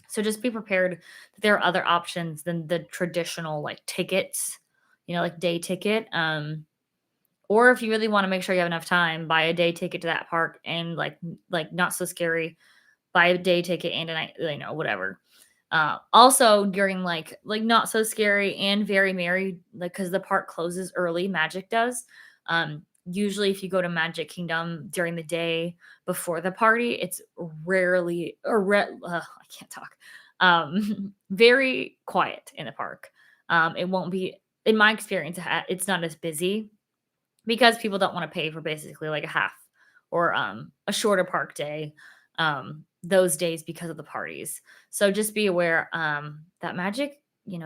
So just be prepared that there are other options than the traditional like tickets, like day ticket. Or if you really want to make sure you have enough time, buy a day ticket to that park and like not so scary, buy a day ticket and a night, whatever. Also during like not so scary and very merry, like because the park closes early, Magic does. Usually if you go to Magic Kingdom during the day before the party, it's rarely I can't talk. Very quiet in the park. It won't be in my experience, it's not as busy because people don't want to pay for basically like a half or a shorter park day those days because of the parties. So just be aware that Magic, you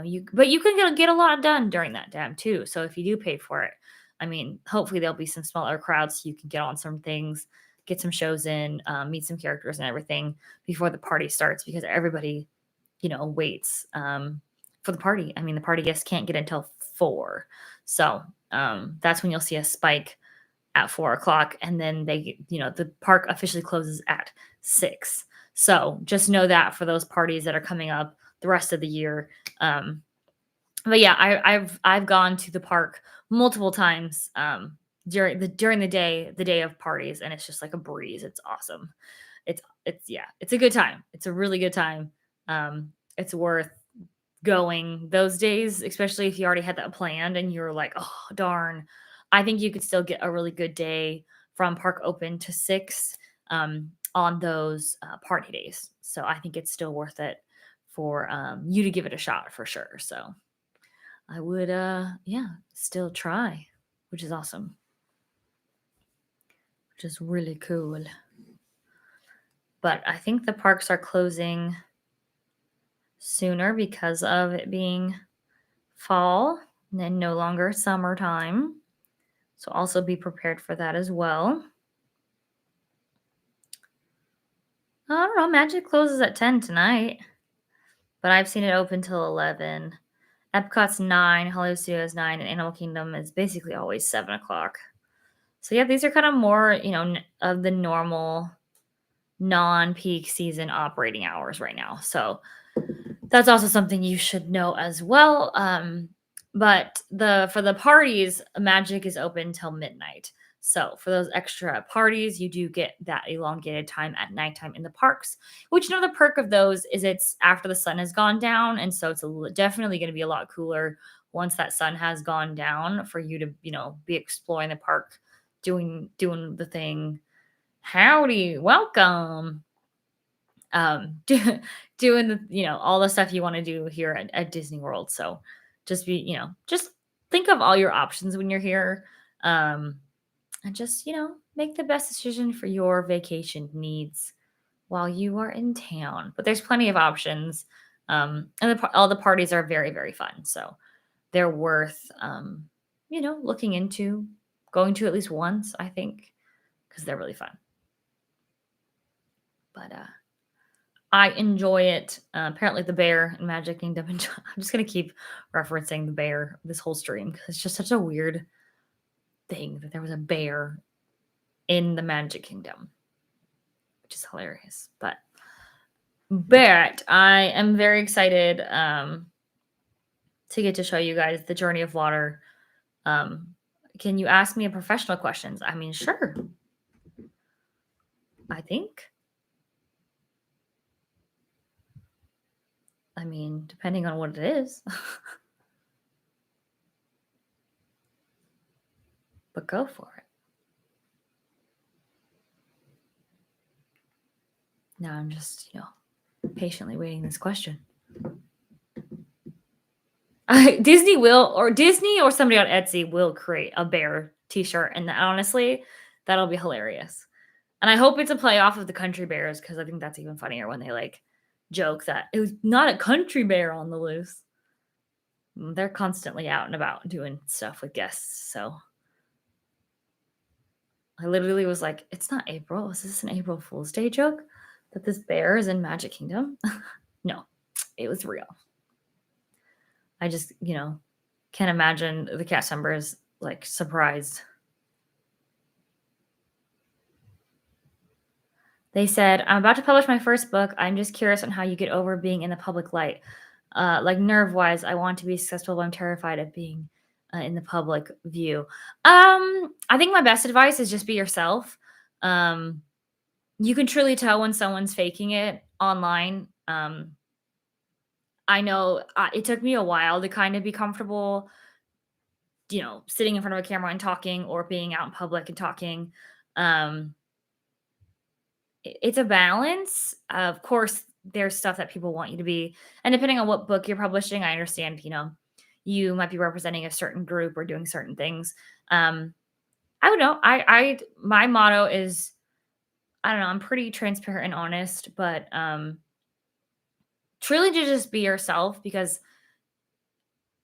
can get a lot done during that time too. So if you do pay for it, I mean, hopefully there'll be some smaller crowds so you can get on some things, get some shows in, meet some characters and everything before the party starts because everybody, waits for the party. I mean, the party guests can't get until 4. So that's when you'll see a spike at 4 o'clock, and then the park officially closes at 6. So just know that for those parties that are coming up the rest of the year. But yeah, I've gone to the park multiple times during the day of parties, and it's just like a breeze. It's awesome. It's yeah, it's a good time. It's a really good time. It's worth going those days, especially if you already had that planned and you're like, oh darn. I think you could still get a really good day from park open to 6 on those party days. So I think it's still worth it for you to give it a shot for sure. So I would yeah, still try, which is awesome, which is really cool. But I think the parks are closing sooner because of it being fall and then no longer summertime. So also be prepared for that as well. I don't know. Magic closes at 10 tonight, but I've seen it open till 11. Epcot's 9, Hollywood Studios 9, and Animal Kingdom is basically always 7 o'clock. So yeah, these are kind of more, of the normal non-peak season operating hours right now. So that's also something you should know as well. But for the parties, Magic is open till midnight. So for those extra parties, you do get that elongated time at nighttime in the parks. Which the perk of those is it's after the sun has gone down, and so it's definitely going to be a lot cooler once that sun has gone down for you to be exploring the park, doing the thing. Howdy, welcome. Doing the all the stuff you want to do here at Disney World. So just think of all your options when you're here, and just make the best decision for your vacation needs while you are in town. But there's plenty of options, and all the parties are very very fun. So they're worth looking into, going to at least once, I think, because they're really fun. But I enjoy it. Apparently, the bear in Magic Kingdom. I'm just gonna keep referencing the bear this whole stream because it's just such a weird thing that there was a bear in the Magic Kingdom, which is hilarious. But I am very excited to get to show you guys the Journey of Water. Can you ask me a professional questions? I mean, sure. I think. I mean, depending on what it is. But go for it. Now I'm just, patiently waiting this question. Disney or somebody on Etsy will create a bear t-shirt, and honestly, that'll be hilarious. And I hope it's a play off of the country bears because I think that's even funnier when they, like, joke that it was not a country bear on the loose. They're constantly out and about doing stuff with guests, so I literally was like, "It's not April. Is this an April Fool's Day joke that this bear is in Magic Kingdom?" No, it was real. I just, can't imagine the cast members, like, surprised. They said, "I'm about to publish my first book. I'm just curious on how you get over being in the public light. Like nerve-wise, I want to be successful, but I'm terrified of being in the public view." I think my best advice is just be yourself. Um, you can truly tell when someone's faking it online. I know it took me a while to kind of be comfortable, sitting in front of a camera and talking or being out in public and talking. Um, it's a balance. Of course, there's stuff that people want you to be, and depending on what book you're publishing, I understand, you might be representing a certain group or doing certain things. Um, I don't know. My motto is, I don't know, I'm pretty transparent and honest, but truly to just be yourself because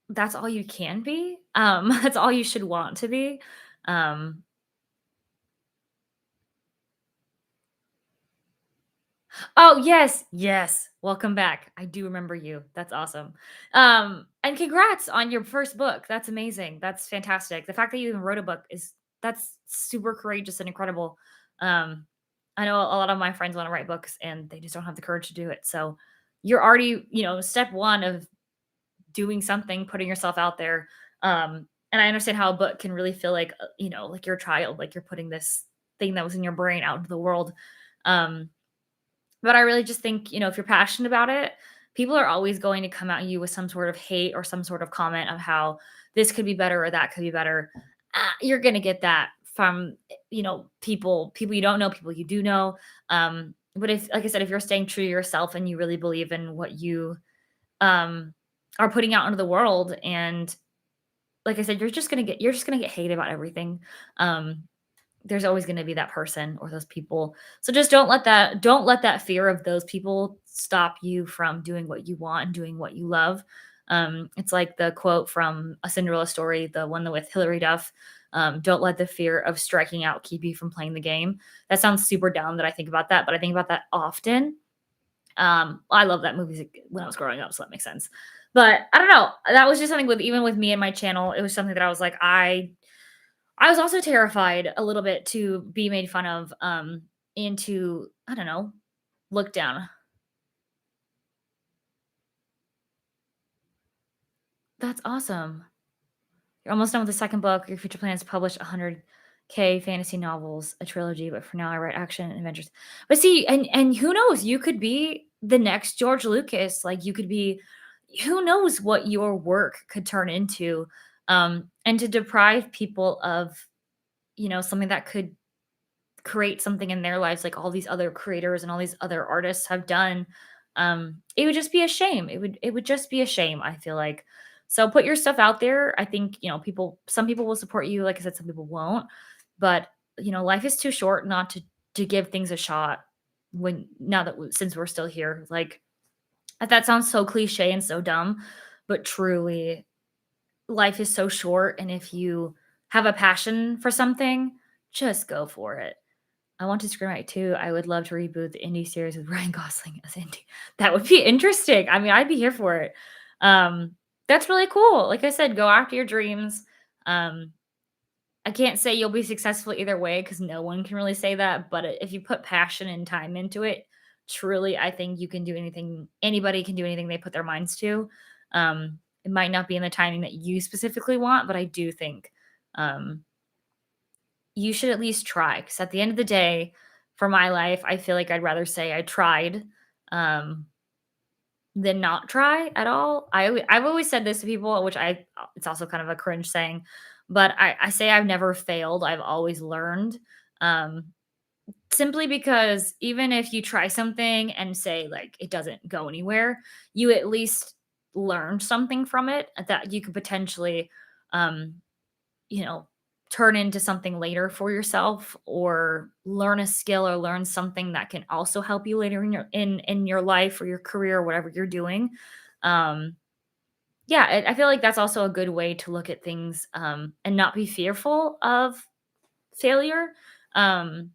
that's all you can be. That's all you should want to be. Um, Oh, yes, yes. Welcome back. I do remember you. That's awesome. And congrats on your first book. That's amazing. That's fantastic. The fact that you even wrote a book that's super courageous and incredible. Um, I know a lot of my friends want to write books and they just don't have the courage to do it. So you're already, step one of doing something, putting yourself out there. And I understand how a book can really feel like, like your child, like you're putting this thing that was in your brain out into the world. Um, but I really just think, if you're passionate about it, people are always going to come at you with some sort of hate or some sort of comment of how this could be better or that could be better. You're going to get that from, people you don't know, people you do know. But if, like I said, if you're staying true to yourself and you really believe in what you um, are putting out into the world, and like I said, you're just gonna get hated about everything. Um, there's always going to be that person or those people. So just don't let that fear of those people stop you from doing what you want and doing what you love. It's like the quote from A Cinderella Story, the one with Hilary Duff. Don't let the fear of striking out keep you from playing the game. That sounds super dumb that I think about that, but I think about that often. I love that movie when I was growing up, so that makes sense. But I don't know. That was just something with even with me and my channel. It was something that I was like, I was also terrified a little bit to be made fun of, and to, I don't know, look down. That's awesome. You're almost done with the second book. Your future plans to publish 100K fantasy novels, a trilogy, but for now I write action and adventures. But see, and who knows? You could be the next George Lucas. Like you could be, who knows what your work could turn into. And to deprive people of, something that could create something in their lives like all these other creators and all these other artists have done, it would just be a shame. It would just be a shame, I feel like. So put your stuff out there. I think, some people will support you, like I said, some people won't. But, life is too short not to give things a shot when now that since we're still here. Like that sounds so cliche and so dumb, but truly life is so short, and if you have a passion for something, just go for it. I want to screenwrite too. I would love to reboot the indie series with Ryan Gosling as Indy. That would be interesting. I mean, I'd be here for it. Um, that's really cool. Like I said, go after your dreams. Um, I can't say you'll be successful either way because no one can really say that. But if you put passion and time into it, truly, I think you can do anything. Anybody can do anything they put their minds to. It might not be in the timing that you specifically want, but I do think um, you should at least try, because at the end of the day, for my life, I feel like I'd rather say I tried, um, than not try at all. I've always said this to people, which it's also kind of a cringe saying, but I say I've never failed. I've always learned. Um, Simply because even if you try something and say like it doesn't go anywhere, you at least learn something from it that you could potentially, um, you know, turn into something later for yourself, or learn a skill or learn something that can also help you later in your life or your career or whatever you're doing. Um, yeah, I feel like that's also a good way to look at things, and not be fearful of failure. Um,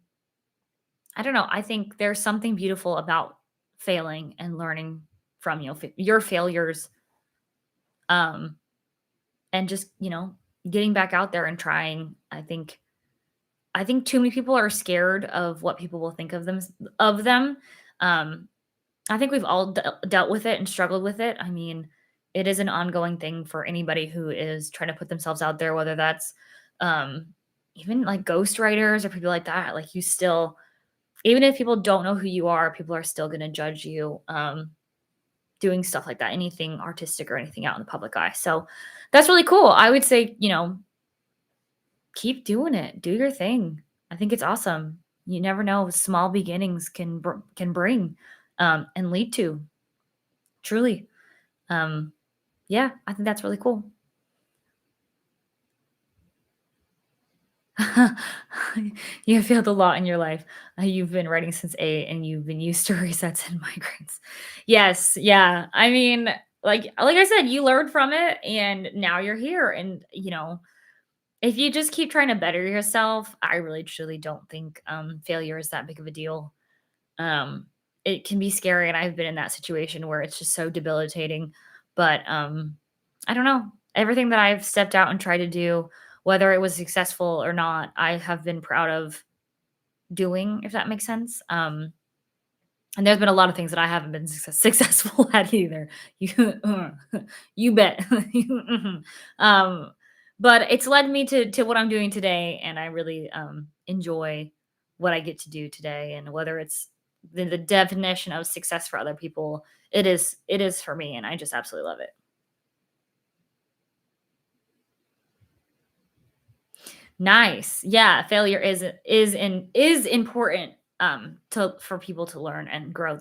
I don't know. I think there's something beautiful about failing and learning from your failures, um, and just getting back out there and trying. I think too many people are scared of what people will think of them. Um, I think we've all dealt with it and struggled with it. I mean, it is an ongoing thing for anybody who is trying to put themselves out there, whether that's, um, even like ghostwriters or people like that. Like, you still, even if people don't know who you are, people are still going to judge you, doing stuff like that, anything artistic or anything out in the public eye. So that's really cool. I would say, keep doing it. Do your thing. I think it's awesome. You never know, small beginnings can bring, and lead to, truly. Um, yeah, I think that's really cool. You have failed a lot in your life. You've been writing since 8 and you've been used to resets and migraines. Yes, yeah. I mean, like I said, you learned from it and now you're here, and, if you just keep trying to better yourself, I really truly don't think, failure is that big of a deal. Um, it can be scary, and I've been in that situation where it's just so debilitating. But I don't know. Everything that I've stepped out and tried to do, whether it was successful or not, I have been proud of doing, if that makes sense. And there's been a lot of things that I haven't been successful at either. You, you bet. um, but it's led me to what I'm doing today, and I really enjoy what I get to do today. And whether it's the definition of success for other people, it is for me, and I just absolutely love it. Nice. Yeah, failure is important, to for people to learn and grow,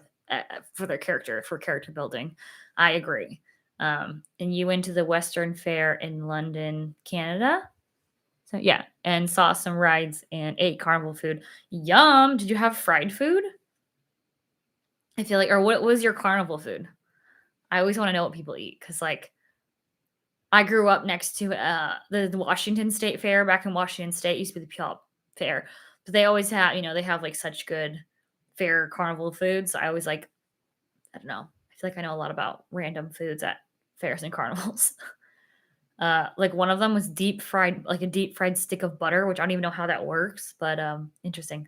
for their character, for character building. I agree. And you went to the Western Fair in London, Canada? So yeah, and saw some rides and ate carnival food. Yum. Did you have fried food? I feel like, or what was your carnival food? I always want to know what people eat, cuz like I grew up next to, the Washington State Fair back in Washington State. Used to be the Puyallup Fair, but they always have, they have, like, such good fair carnival foods. So I always, like, I don't know, I feel like I know a lot about random foods at fairs and carnivals. Like, one of them was deep fried, like, a deep fried stick of butter, which I don't even know how that works, but, interesting.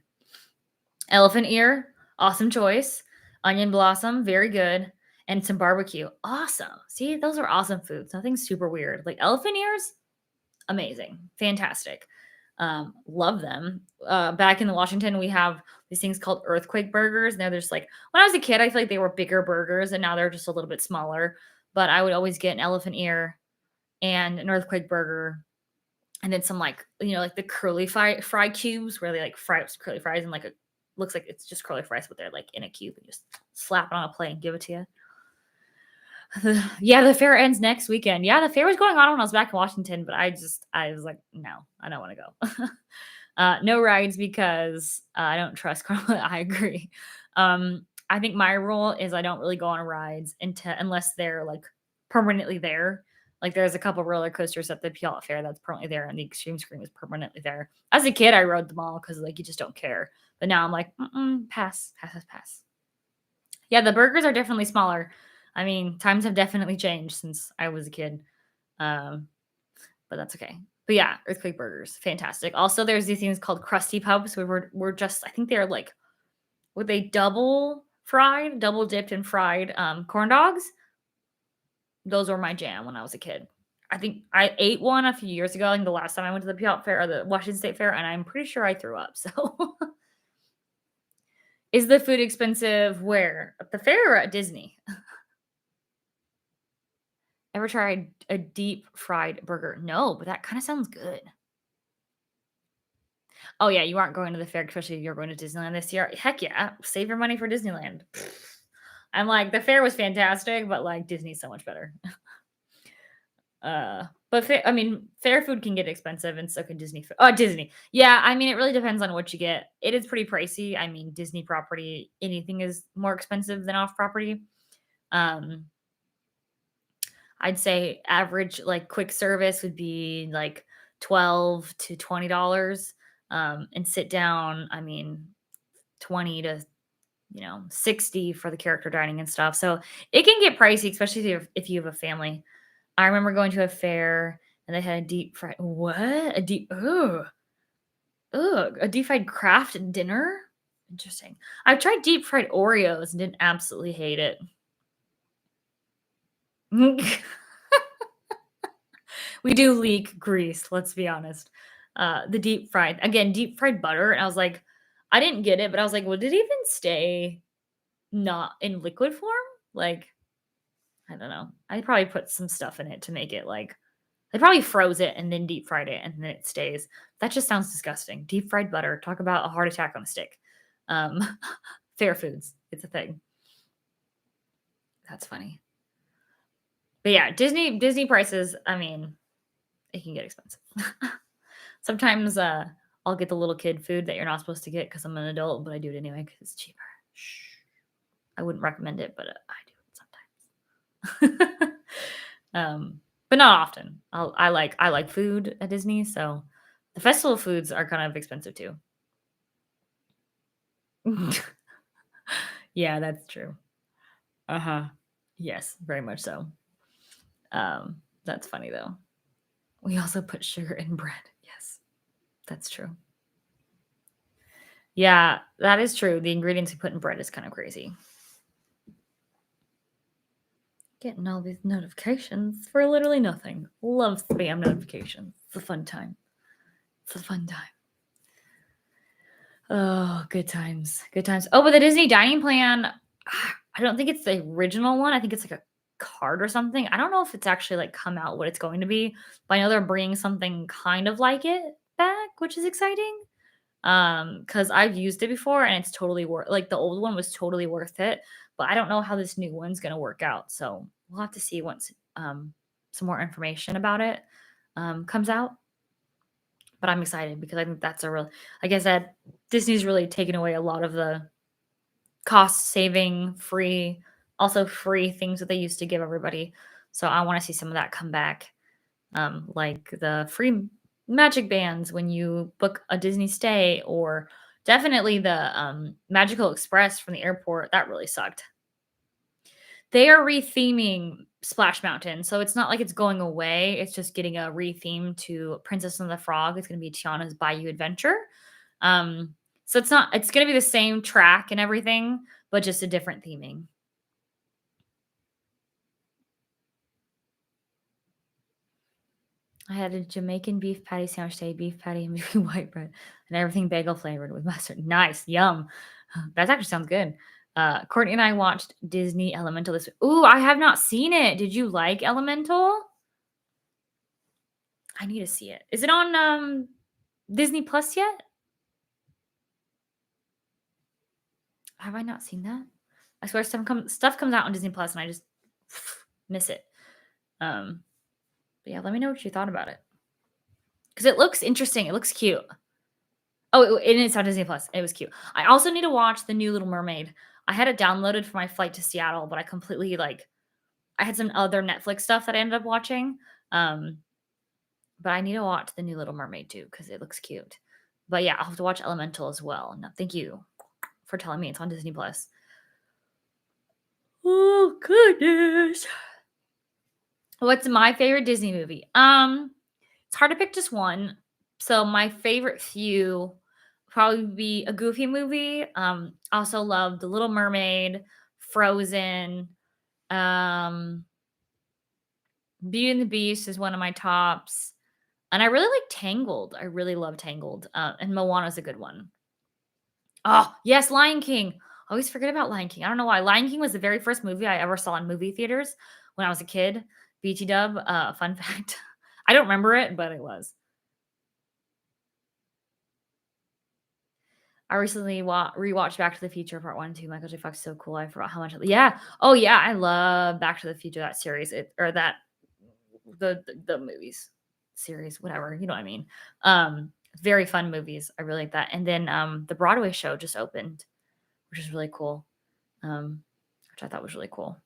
Elephant ear, awesome choice. Onion blossom, very good. And some barbecue, awesome. See, those are awesome foods. Nothing super weird. Like, elephant ears, amazing, fantastic. Love them. Back in Washington, we have these things called earthquake burgers. Now there's like, when I was a kid, I feel like they were bigger burgers, and now they're just a little bit smaller. But I would always get an elephant ear and an earthquake burger, and then some, like, like the curly fry cubes where they like fry up some curly fries, and like a looks like it's just curly fries, but they're like in a cube, and just slap it on a plate and give it to you. Yeah, the fair ends next weekend. Yeah, the fair was going on when I was back in Washington, but I was like, no, I don't want to go. No rides because I don't trust Carla. I agree. I think my rule is I don't really go on rides unless they're like permanently there. Like, there's a couple roller coasters at the Puyallup Fair that's permanently there, and the Extreme Scream is permanently there. As a kid, I rode them all because, like, you just don't care. But now I'm like, pass, pass, pass, pass. Yeah, the burgers are definitely smaller. I mean, times have definitely changed since I was a kid. Um, but that's okay. But yeah, earthquake burgers, fantastic. Also, there's these things called crusty pubs where we're just, I think they're like, were they double fried, double dipped and fried, corn dogs? Those were my jam when I was a kid. I think I ate one a few years ago, like the last time I went to the Puyallup Fair or the Washington State Fair, and I'm pretty sure I threw up. So, is the food expensive where? At the fair or at Disney? Ever tried a deep fried burger? No, but that kinda sounds good. Oh, yeah, you aren't going to the fair, especially if you're going to Disneyland this year. Heck yeah, save your money for Disneyland. I'm like, the fair was fantastic, but like Disney's so much better. But I mean, fair food can get expensive, and so can Disney. Oh, Disney. Yeah, I mean, it really depends on what you get. It is pretty pricey. I mean, Disney property, anything is more expensive than off property. Um, I'd say average like quick service would be like $12 to $20. And sit down, I mean, 20 to 60 for the character dining and stuff. So it can get pricey, especially if you have a family. I remember going to a fair and they had a deep fried what? A deep fried craft dinner? Interesting. I've tried deep fried Oreos and didn't absolutely hate it. We do leak grease, let's be honest. The deep fried butter, and I was like, I didn't get it, but I was like, "Would it even stay not in liquid form?" Like, I don't know. I probably put some stuff in it to make it like they probably froze it and then deep fried it and then it stays. That just sounds disgusting. Deep fried butter. Talk about a heart attack on a stick. Um, fair foods. It's a thing. That's funny. But yeah, Disney prices, I mean, it can get expensive. Sometimes I'll get the little kid food that you're not supposed to get because I'm an adult, but I do it anyway because it's cheaper. Shh. I wouldn't recommend it, but I do it sometimes. But not often. I like food at Disney, so the festival foods are kind of expensive too. Yeah, that's true. Uh-huh. Yes, very much so. That's funny though. We also put sugar in bread. Yes, that's true. Yeah, that is true. The ingredients we put in bread is kind of crazy. Getting all these notifications for literally nothing. Love spam notifications. It's a fun time. It's a fun time. Oh, good times. Good times. Oh, but the Disney dining plan, I don't think it's the original one. I think it's like a card or something. I don't know if it's actually like come out what it's going to be, but I know they're bringing something kind of like it back, which is exciting. Because I've used it before and it's totally worth like the old one was totally worth it, but I don't know how this new one's gonna work out. So we'll have to see once some more information about it comes out. But I'm excited because I think that's a real like I said, Disney's really taken away a lot of the cost saving, free things that they used to give everybody. So I want to see some of that come back. Like the free magic bands when you book a Disney stay, or definitely the Magical Express from the airport. That really sucked. They are retheming Splash Mountain, so it's not like it's going away. It's just getting a retheme to Princess and the Frog. It's going to be Tiana's Bayou Adventure. Um, so it's not. It's going to be the same track and everything, but just a different theming. I had a Jamaican beef patty sandwich today, beef patty and between white bread, and everything bagel flavored with mustard. Nice, yum. That actually sounds good. Courtney and I watched Disney Elemental this week. Ooh, I have not seen it. Did you like Elemental? I need to see it. Is it on Disney Plus yet? Have I not seen that? I swear stuff comes out on Disney Plus and I just miss it. Um, but yeah, let me know what you thought about it. Because it looks interesting. It looks cute. Oh, and it's on Disney Plus. It was cute. I also need to watch The New Little Mermaid. I had it downloaded for my flight to Seattle, but I completely I had some other Netflix stuff that I ended up watching. Um, but I need to watch The New Little Mermaid too because it looks cute. But yeah, I'll have to watch Elemental as well. No, thank you for telling me it's on Disney Plus. Oh goodness. What's my favorite Disney movie? It's hard to pick just one. So my favorite few probably be a Goofy movie. Also love The Little Mermaid, Frozen, um, Beauty and the Beast is one of my tops. And I really like Tangled. I really love Tangled. And Moana's a good one. Oh, yes, Lion King. I always forget about Lion King. I don't know why. Lion King was the very first movie I ever saw in movie theaters when I was a kid. BT dub, fun fact. I don't remember it, but it was. I recently rewatched Back to the Future Part 1 and 2. Michael J. Fox is so cool. I forgot how much. Yeah. Oh yeah, I love Back to the Future, that series. Or that the movies series, whatever. You know what I mean? Very fun movies. I really like that. And then the Broadway show just opened, which is really cool. Which I thought was really cool.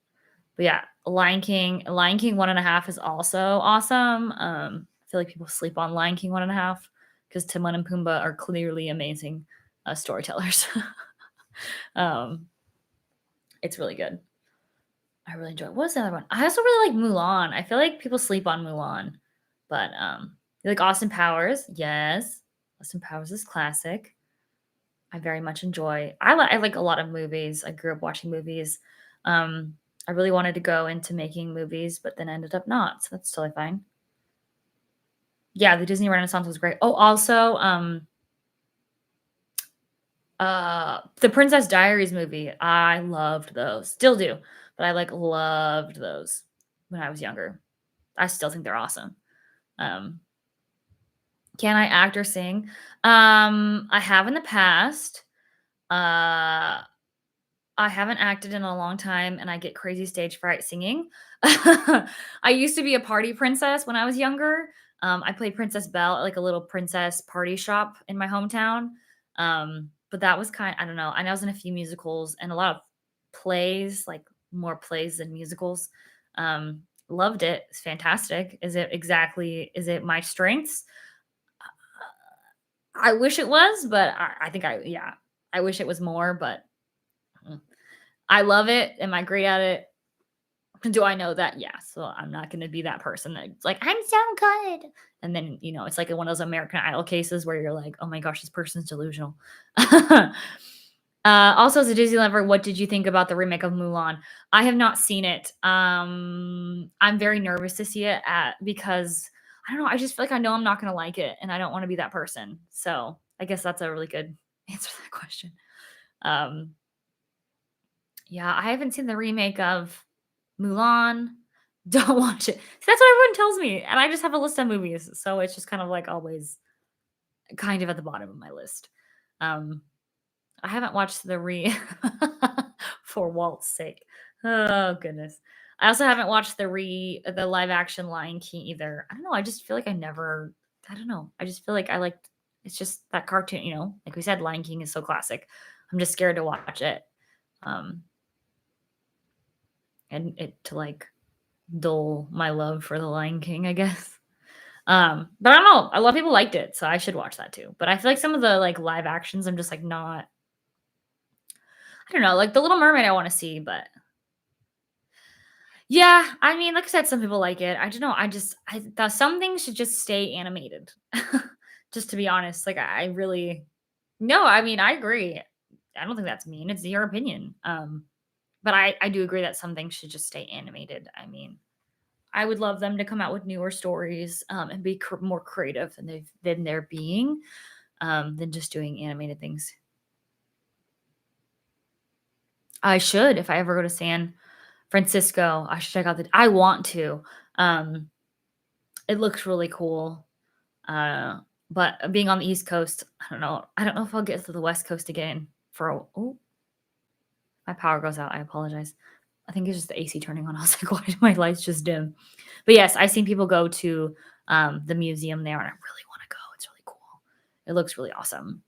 But yeah, Lion King 1.5 is also awesome. I feel like people sleep on Lion King 1.5 because Timon and Pumbaa are clearly amazing storytellers. um, it's really good. I really enjoy it. What's the other one? I also really like Mulan. I feel like people sleep on Mulan, but you like Austin Powers? Yes, Austin Powers is classic. I very much enjoy. I like a lot of movies. I grew up watching movies. I really wanted to go into making movies, but then ended up not. So that's totally fine. Yeah, the Disney Renaissance was great. Oh, also, the Princess Diaries movie. I loved those. Still do, but I like loved those when I was younger. I still think they're awesome. Um, can I act or sing? I have in the past. Uh, I haven't acted in a long time, and I get crazy stage fright singing. I used to be a party princess when I was younger. I played Princess Belle at like a little princess party shop in my hometown. But that was I don't know. I know I was in a few musicals and a lot of plays, like more plays than musicals. Loved it. It's fantastic. Is it my strengths? I wish it was, but I think yeah, I wish it was more, but mm. I love it. Am I great at it? Do I know that? Yeah. So I'm not going to be that person that's like, I'm so good. And then, it's like one of those American Idol cases where you're like, oh my gosh, this person's delusional. Also, as a Disney lover, what did you think about the remake of Mulan? I have not seen it. I'm very nervous to see it because I don't know. I just feel like I know I'm not going to like it, and I don't want to be that person. So I guess that's a really good answer to that question. Um, yeah, I haven't seen the remake of Mulan. Don't watch it. See, that's what everyone tells me, and I just have a list of movies, so it's just kind of like always kind of at the bottom of my list. Um, I haven't watched for Walt's sake. Oh goodness. I also haven't watched the live action Lion King either. I don't know. I just feel like I don't know. I just feel like it's just that cartoon, like we said, Lion King is so classic. I'm just scared to watch it. Um, and it to like dull my love for the Lion King, I guess. But I don't know. A lot of people liked it, so I should watch that too. But I feel like some of the like live actions, I'm just like not. I don't know, like the Little Mermaid, I want to see, but yeah, I mean, like I said, some people like it. I don't know. I thought some things should just stay animated. Just to be honest, like I really no. I mean, I agree. I don't think that's mean. It's your opinion. But I do agree that some things should just stay animated. I mean, I would love them to come out with newer stories and be more creative than they're being than just doing animated things. I should if I ever go to San Francisco. I should check out I want to. Um, it looks really cool. Uh, but being on the East Coast, I don't know. I don't know if I'll get to the West Coast again oh, my power goes out. I apologize. I think it's just the AC turning on. I was like, why do my lights just dim? But yes, I've seen people go to the museum there, and I really want to go. It's really cool. It looks really awesome.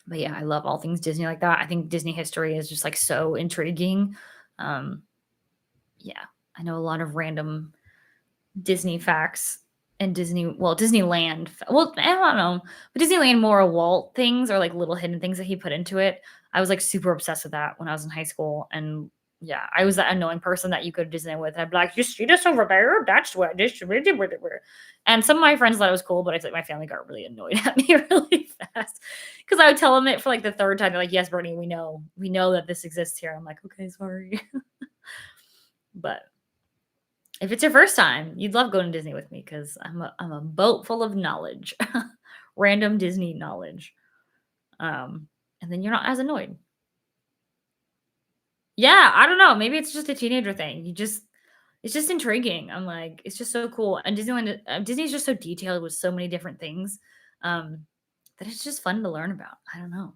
But yeah, I love all things Disney like that. I think Disney history is just like so intriguing. Um, yeah, I know a lot of random Disney facts and Disneyland. Well, I don't know, but Disneyland more Walt things or like little hidden things that he put into it. I was like super obsessed with that when I was in high school, and yeah, I was that annoying person that you go to Disney with. And I'd be like, "You see this over there? That's what this." And some of my friends thought it was cool, but I think my family got really annoyed at me really fast because I would tell them it for like the third time. They're like, "Yes, Bernie, we know that this exists here." I'm like, "Okay, sorry," but if it's your first time, you'd love going to Disney with me because I'm a boat full of knowledge, random Disney knowledge. And then you're not as annoyed. Yeah, I don't know. Maybe it's just a teenager thing. It's just intriguing. I'm like, it's just so cool. And Disney's just so detailed with so many different things that it's just fun to learn about. I don't know.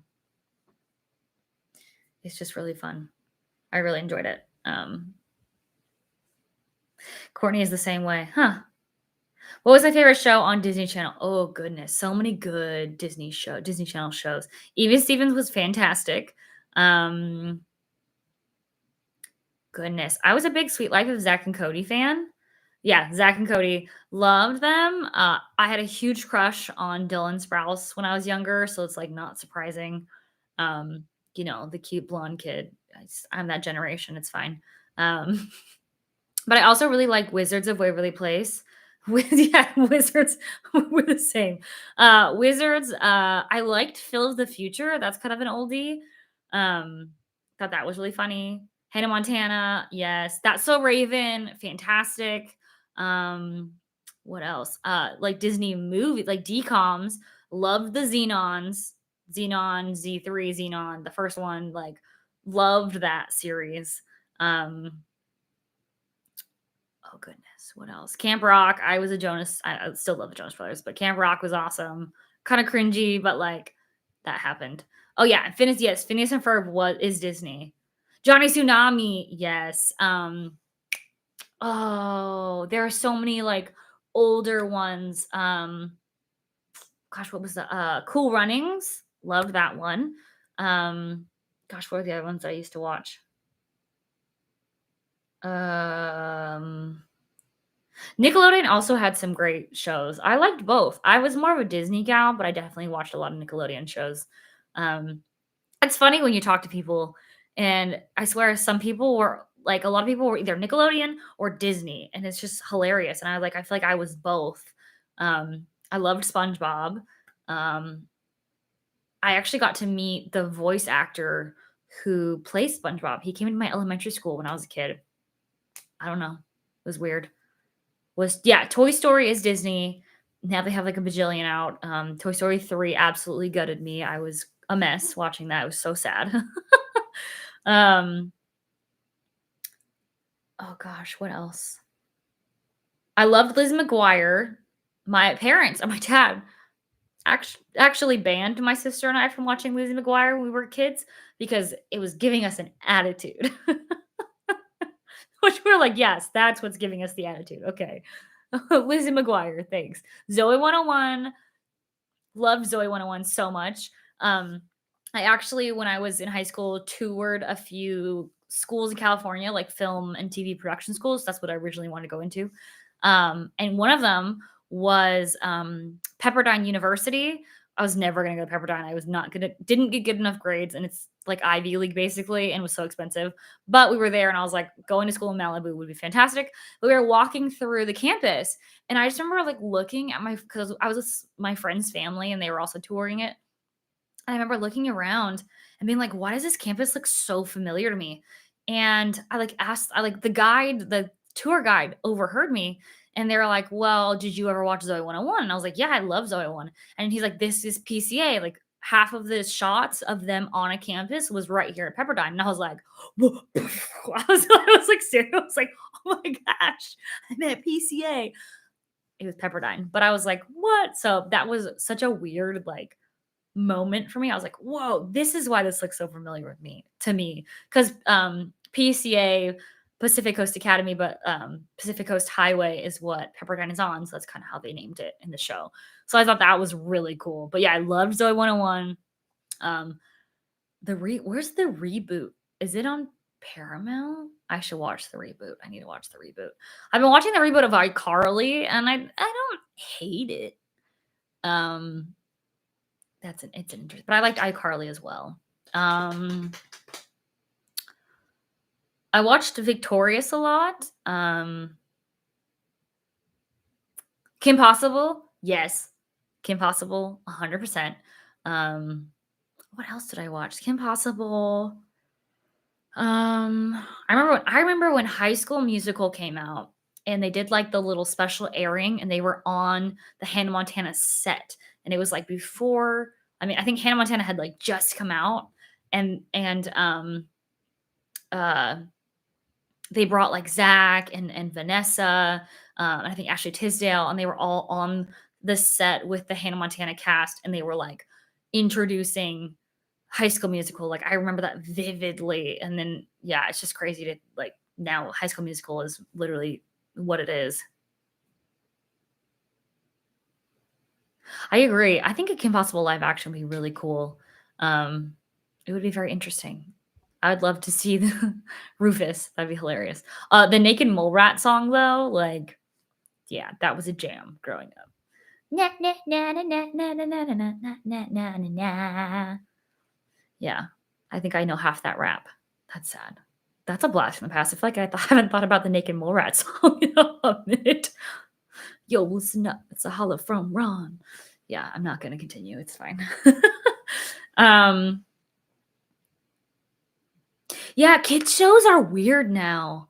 It's just really fun. I really enjoyed it. Courtney is the same way. Huh. What was my favorite show on Disney Channel? Oh goodness, so many good Disney Channel shows. Even Stevens was fantastic. Um, Goodness, I was a big Sweet Life of Zach and Cody fan. Yeah, Zach and Cody, loved them. I had a huge crush on Dylan Sprouse when I was younger, so it's, like, not surprising. Um, the cute blonde kid. I'm that generation, it's fine. Um, but I also really like Wizards of Waverly Place. Yeah, Wizards, we're the same. Wizards, I liked Phil of the Future, that's kind of an oldie. Um, Thought that was really funny. Hannah Montana, yes. That's So Raven, fantastic. Um, what else? Like Disney movie, like DComs, loved the Xenons, Xenon, Z3, Xenon, the first one, like loved that series. Um, Oh goodness, what else? Camp Rock. I was a Jonas. I still love the Jonas Brothers, but Camp Rock was awesome. Kind of cringy, but like that happened. Oh yeah, and Phineas. Yes, Phineas and Ferb is Disney. Johnny Tsunami. Yes. Oh, there are so many like older ones. Gosh, what was the Cool Runnings? Loved that one. Um, Gosh, what were the other ones I used to watch? Um, Nickelodeon also had some great shows. I liked both. I was more of a Disney gal, but I definitely watched a lot of Nickelodeon shows. Um, it's funny when you talk to people, and I swear some people were like a lot of people were either Nickelodeon or Disney, and it's just hilarious. And I feel like I was both. I loved SpongeBob. Um, I actually got to meet the voice actor who plays SpongeBob. He came into my elementary school when I was a kid. I don't know. It was weird. Was yeah, Toy Story is Disney. Now they have like a bajillion out. Toy Story 3 absolutely gutted me. I was a mess watching that. It was so sad. um, oh gosh, what else? I loved Liz McGuire. My parents and my dad actually banned my sister and I from watching Lizzie McGuire when we were kids because it was giving us an attitude. Which we're like, yes, that's what's giving us the attitude. Okay. Lizzie McGuire, thanks. Zoe 101, loved Zoe 101 so much. I actually, when I was in high school, toured a few schools in California, like film and TV production schools. That's what I originally wanted to go into. And one of them was Pepperdine University. I was never going to go to Pepperdine. I was not going to, didn't get good enough grades. And it's like Ivy League basically, and was so expensive. But we were there, and I was like, going to school in Malibu would be fantastic. But we were walking through the campus, and I just remember like looking at because I was with my friend's family and they were also touring it. And I remember looking around and being like, why does this campus look so familiar to me? And I like asked, the tour guide overheard me, and they were like, well, did you ever watch Zoe 101? And I was like, yeah, I love Zoe 1. And he's like, this is PCA. Like half of the shots of them on a campus was right here at Pepperdine. And I was like, I was like serious. I was like, oh my gosh, I'm at PCA. It was Pepperdine. But I was like, what? So that was such a weird like moment for me. I was like, whoa, this is why this looks so familiar with me to me. Because PCA, Pacific Coast Academy, but Pacific Coast Highway is what Pepperdine is on. So that's kind of how they named it in the show. So I thought that was really cool. But yeah, I loved Zoe 101. Um, where's the reboot? Is it on Paramount? I should watch the reboot. I need to watch the reboot. I've been watching the reboot of iCarly, and I don't hate it. It's an interest, but I liked iCarly as well. I watched Victorious a lot. Kim Possible, yes. Kim Possible, 100%. What else did I watch? Kim Possible. I remember when High School Musical came out, and they did like the little special airing, and they were on the Hannah Montana set, and it was like before. I mean, I think Hannah Montana had like just come out, and uh, they brought like Zach and Vanessa, and I think Ashley Tisdale, and they were all on the set with the Hannah Montana cast, and they were like introducing High School Musical, like, I remember that vividly, and then, yeah, it's just crazy to, like, now High School Musical is literally what it is. I agree. I think a Kim Possible live action would be really cool. Um, it would be very interesting. I would love to see the Rufus. That'd be hilarious. The Naked Mole Rat song though, like, yeah, that was a jam growing up. Na na na na na na na na na na na na na na. Yeah, I think I know half that rap. That's sad. That's a blast from the past. I feel like haven't thought about the Naked Mole Rat song in a minute. Yo, listen up. It's a holla from Ron. Yeah, I'm not gonna continue. It's fine. um, yeah, kids shows are weird now.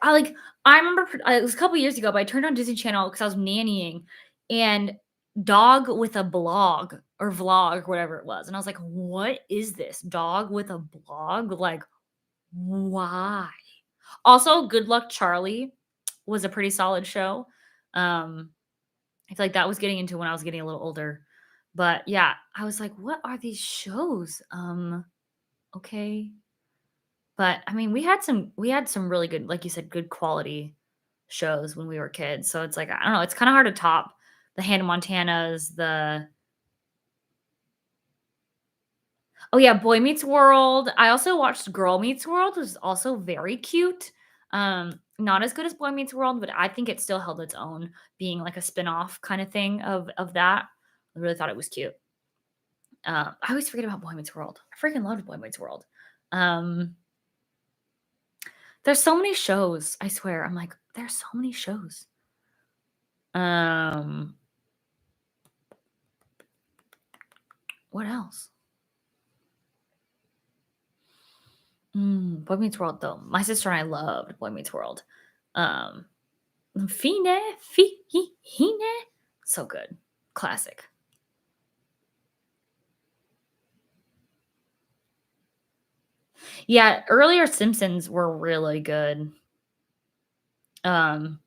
Like I remember it was a couple years ago, but I turned on Disney Channel because I was nannying, and Dog with a Blog or Vlog or whatever it was, and I was like, "What is this? Dog with a blog? Like, why?" Also, Good Luck Charlie was a pretty solid show. Um, I feel like that was getting into when I was getting a little older. But yeah, I was like, "What are these shows?" Okay. But I mean, we had some really good, like you said, good quality shows when we were kids. So it's like, I don't know, it's kind of hard to top the Hannah Montanas, the oh yeah, Boy Meets World. I also watched Girl Meets World, which is also very cute. Not as good as Boy Meets World, but I think it still held its own, being like a spin-off kind of thing of that. I really thought it was cute. I always forget about Boy Meets World. I freaking loved Boy Meets World. Um, there's so many shows. I swear. I'm like, there's so many shows. Um, what else? Boy Meets World, though. My sister and I loved Boy Meets World. Um, Fine. So good. Classic. Yeah, earlier Simpsons were really good. Um,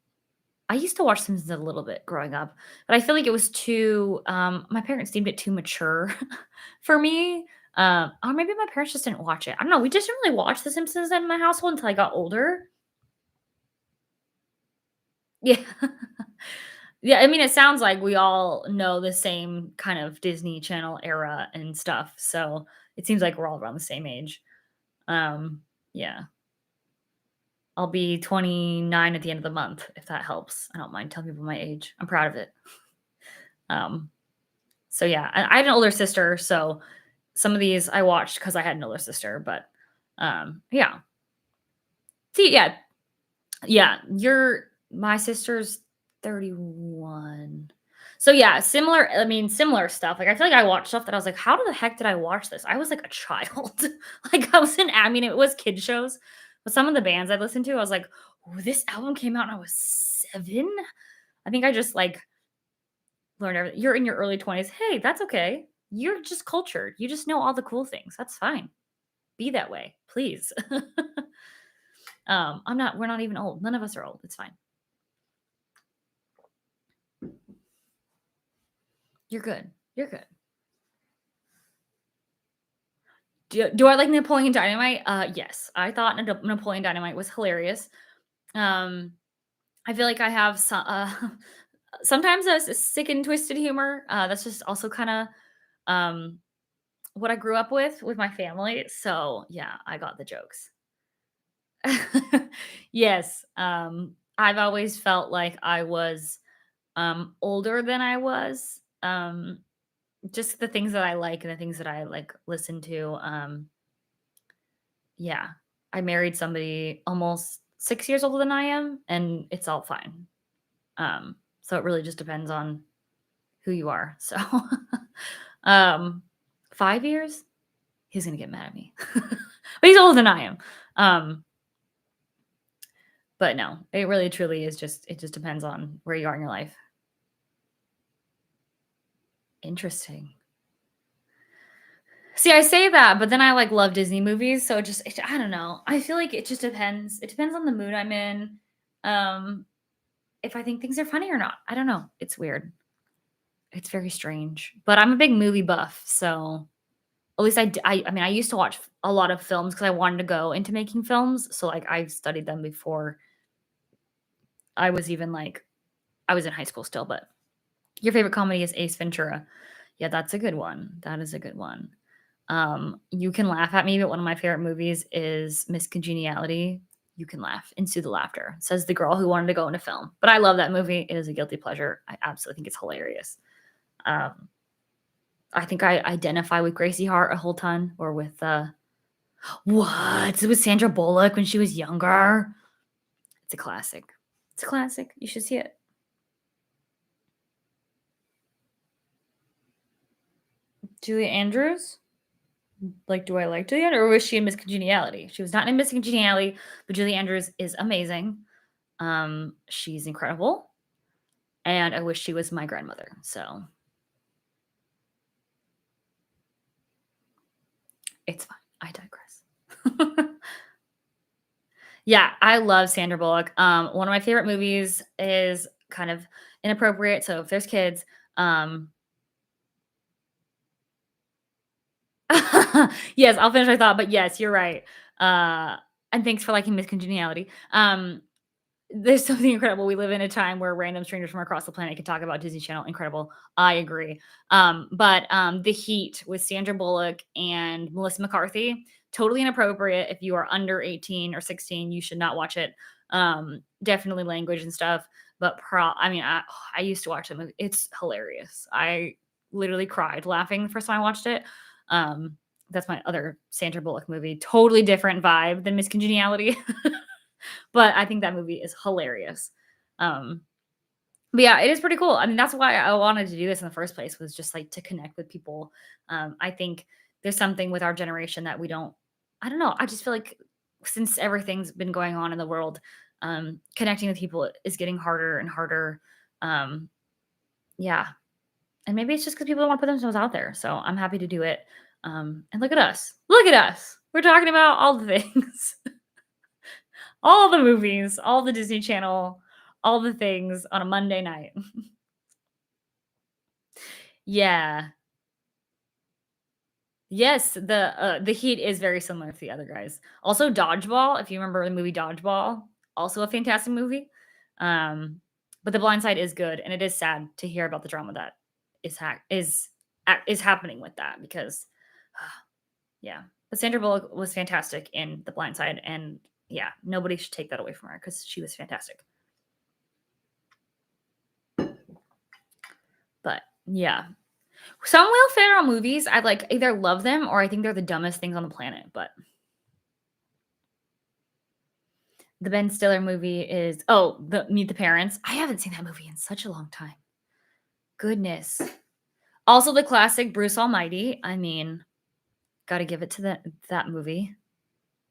I used to watch Simpsons a little bit growing up, but I feel like it was too my parents deemed it too mature for me. Or maybe my parents just didn't watch it. I don't know. We just didn't really watch The Simpsons in my household until I got older. Yeah. Yeah, I mean, it sounds like we all know the same kind of Disney Channel era and stuff, so it seems like we're all around the same age. Yeah. I'll be 29 at the end of the month, if that helps. I don't mind telling people my age. I'm proud of it. Um, so yeah, I had an older sister, so some of these I watched because I had an older sister, but, yeah. See, yeah, yeah, my sister's 31. So, yeah, similar stuff. Like, I feel like I watched stuff that I was like, "How the heck did I watch this?" I was like a child. Like, I mean, it was kid shows, but some of the bands I listened to, I was like, "Oh, this album came out when I was 7?" I think I just, like, learned everything. You're in your early 20s. Hey, that's okay. You're just cultured. You just know all the cool things. That's fine. Be that way, please. We're not even old. None of us are old. It's fine. You're good. You're good. Do I like Napoleon Dynamite? Yes. I thought Napoleon Dynamite was hilarious. Um, I feel like I have sometimes a sick and twisted humor. That's just also kind of um, what I grew up with my family. So yeah, I got the jokes. Yes. I've always felt like I was older than I was. Just the things that I like and the things that I like listen to. Yeah. I married somebody almost 6 years older than I am, and it's all fine. So it really just depends on who you are. So, um, 5 years, he's gonna get mad at me, but he's older than I am. Um, but no, it really truly is it just depends on where you are in your life. Interesting. See, I say that, but then I like love Disney movies, so I don't know. I feel like it just depends. It depends on the mood I'm in. Um, if I think things are funny or not. I don't know. It's weird. It's very strange. But I'm a big movie buff, so At least I mean, I used to watch a lot of films because I wanted to go into making films, so, like, I studied them before I was even, like I was in high school still, but your favorite comedy is Ace Ventura. Yeah, that's a good one. That is a good one. You Can Laugh at Me, but one of my favorite movies is Miss Congeniality. You can laugh, ensue the laughter, says the girl who wanted to go into film. But I love that movie. It is a guilty pleasure. I absolutely think it's hilarious. Um, I think I identify with Gracie Hart a whole ton, or with what? It was Sandra Bullock when she was younger. It's a classic. It's a classic. You should see it. Julia Andrews? Like, do I like Julia Andrews, or was she in Miss Congeniality? She was not in Miss Congeniality, but Julia Andrews is amazing. She's incredible, and I wish she was my grandmother. So it's fine. I digress. Yeah, I love Sandra Bullock. One of my favorite movies is kind of inappropriate. So if there's kids, yes, I'll finish my thought. But yes, you're right. And thanks for liking Miss Congeniality. There's something incredible. We live in a time where random strangers from across the planet can talk about Disney Channel. Incredible. I agree. But The Heat with Sandra Bullock and Melissa McCarthy, totally inappropriate. If you are under 18 or 16, you should not watch it. Definitely language and stuff. But I mean, I used to watch it. It's hilarious. I literally cried laughing the first time I watched it. That's my other Sandra Bullock movie. Totally different vibe than Miss Congeniality. But I think that movie is hilarious. Um, but yeah, it is pretty cool. I mean, that's why I wanted to do this in the first place, was just like to connect with people. I think there's something with our generation that we don't, I don't know. I just feel like since everything's been going on in the world, connecting with people is getting harder and harder. Um, yeah. And maybe it's just because people don't want to put themselves out there. So I'm happy to do it. And look at us. Look at us. We're talking about all the things. All the movies, all the Disney Channel, all the things on a Monday night. Yeah. Yes, the Heat is very similar to the other guys. Also, Dodgeball, if you remember the movie Dodgeball, also a fantastic movie. Um, but The Blind Side is good, and it is sad to hear about the drama that is happening with that because, yeah. But Sandra Bullock was fantastic in The Blind Side, and yeah, nobody should take that away from her because she was fantastic. But yeah, some Will Ferrell movies, I like either love them or I think they're the dumbest things on the planet. But the Ben Stiller movie is the Meet the Parents. I haven't seen that movie in such a long time. Goodness. Also the classic Bruce Almighty. I mean, gotta give it to that movie.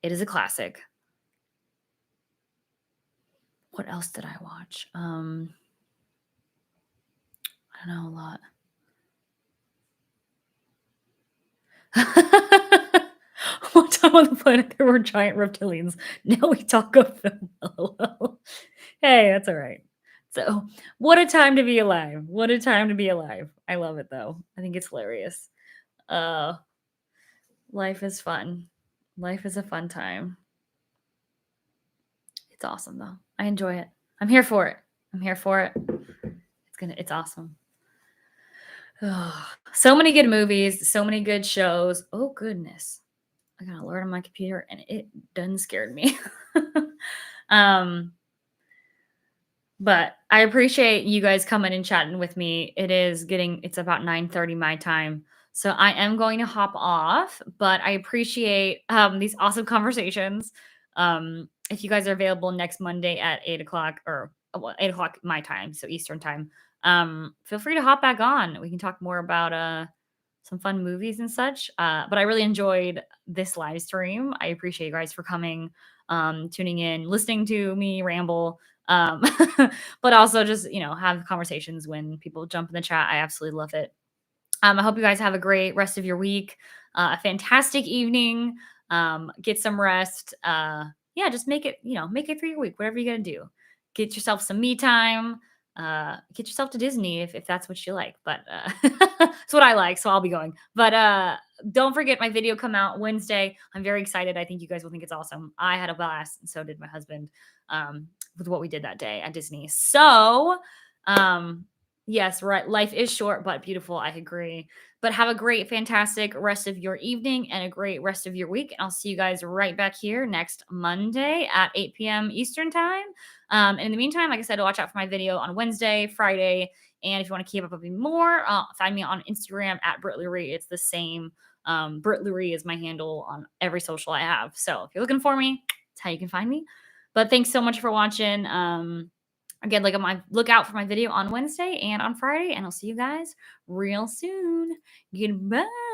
It is a classic. What else did I watch? I don't know, a lot. One time on the planet there were giant reptilians. Now we talk of film. LOL. Hey, that's all right. So, what a time to be alive. What a time to be alive. I love it though. I think it's hilarious. Uh Life is fun. Life is a fun time. It's awesome though. I enjoy it. I'm here for it. I'm here for it. It's awesome. So many good movies, so many good shows. Oh goodness. I got an alert on my computer and it done scared me. um, but I appreciate you guys coming and chatting with me. It's about 9:30 my time. So I am going to hop off, but I appreciate these awesome conversations. If you guys are available next Monday at 8 o'clock, or 8 o'clock my time, so Eastern time, feel free to hop back on. We can talk more about some fun movies and such. But I really enjoyed this live stream. I appreciate you guys for coming, tuning in, listening to me ramble, um, but also just, have conversations when people jump in the chat. I absolutely love it. I hope you guys have a great rest of your week, a fantastic evening. Get some rest. Yeah, just make it through your week, whatever you got to do. Get yourself some me time. Get yourself to Disney if that's what you like. But it's what I like, so I'll be going. But don't forget my video come out Wednesday. I'm very excited. I think you guys will think it's awesome. I had a blast, and so did my husband, with what we did that day at Disney. So, um, yes, right. Life is short but beautiful. I agree. But have a great, fantastic rest of your evening and a great rest of your week. And I'll see you guys right back here next Monday at 8 p.m. Eastern time. And in the meantime, like I said, watch out for my video on Wednesday, Friday. And if you want to keep up with me more, find me on Instagram at Britt Lurie. It's the same. Britt Lurie is my handle on every social I have. So if you're looking for me, that's how you can find me. But thanks so much for watching. Again, look out for my video on Wednesday and on Friday, and I'll see you guys real soon. Goodbye.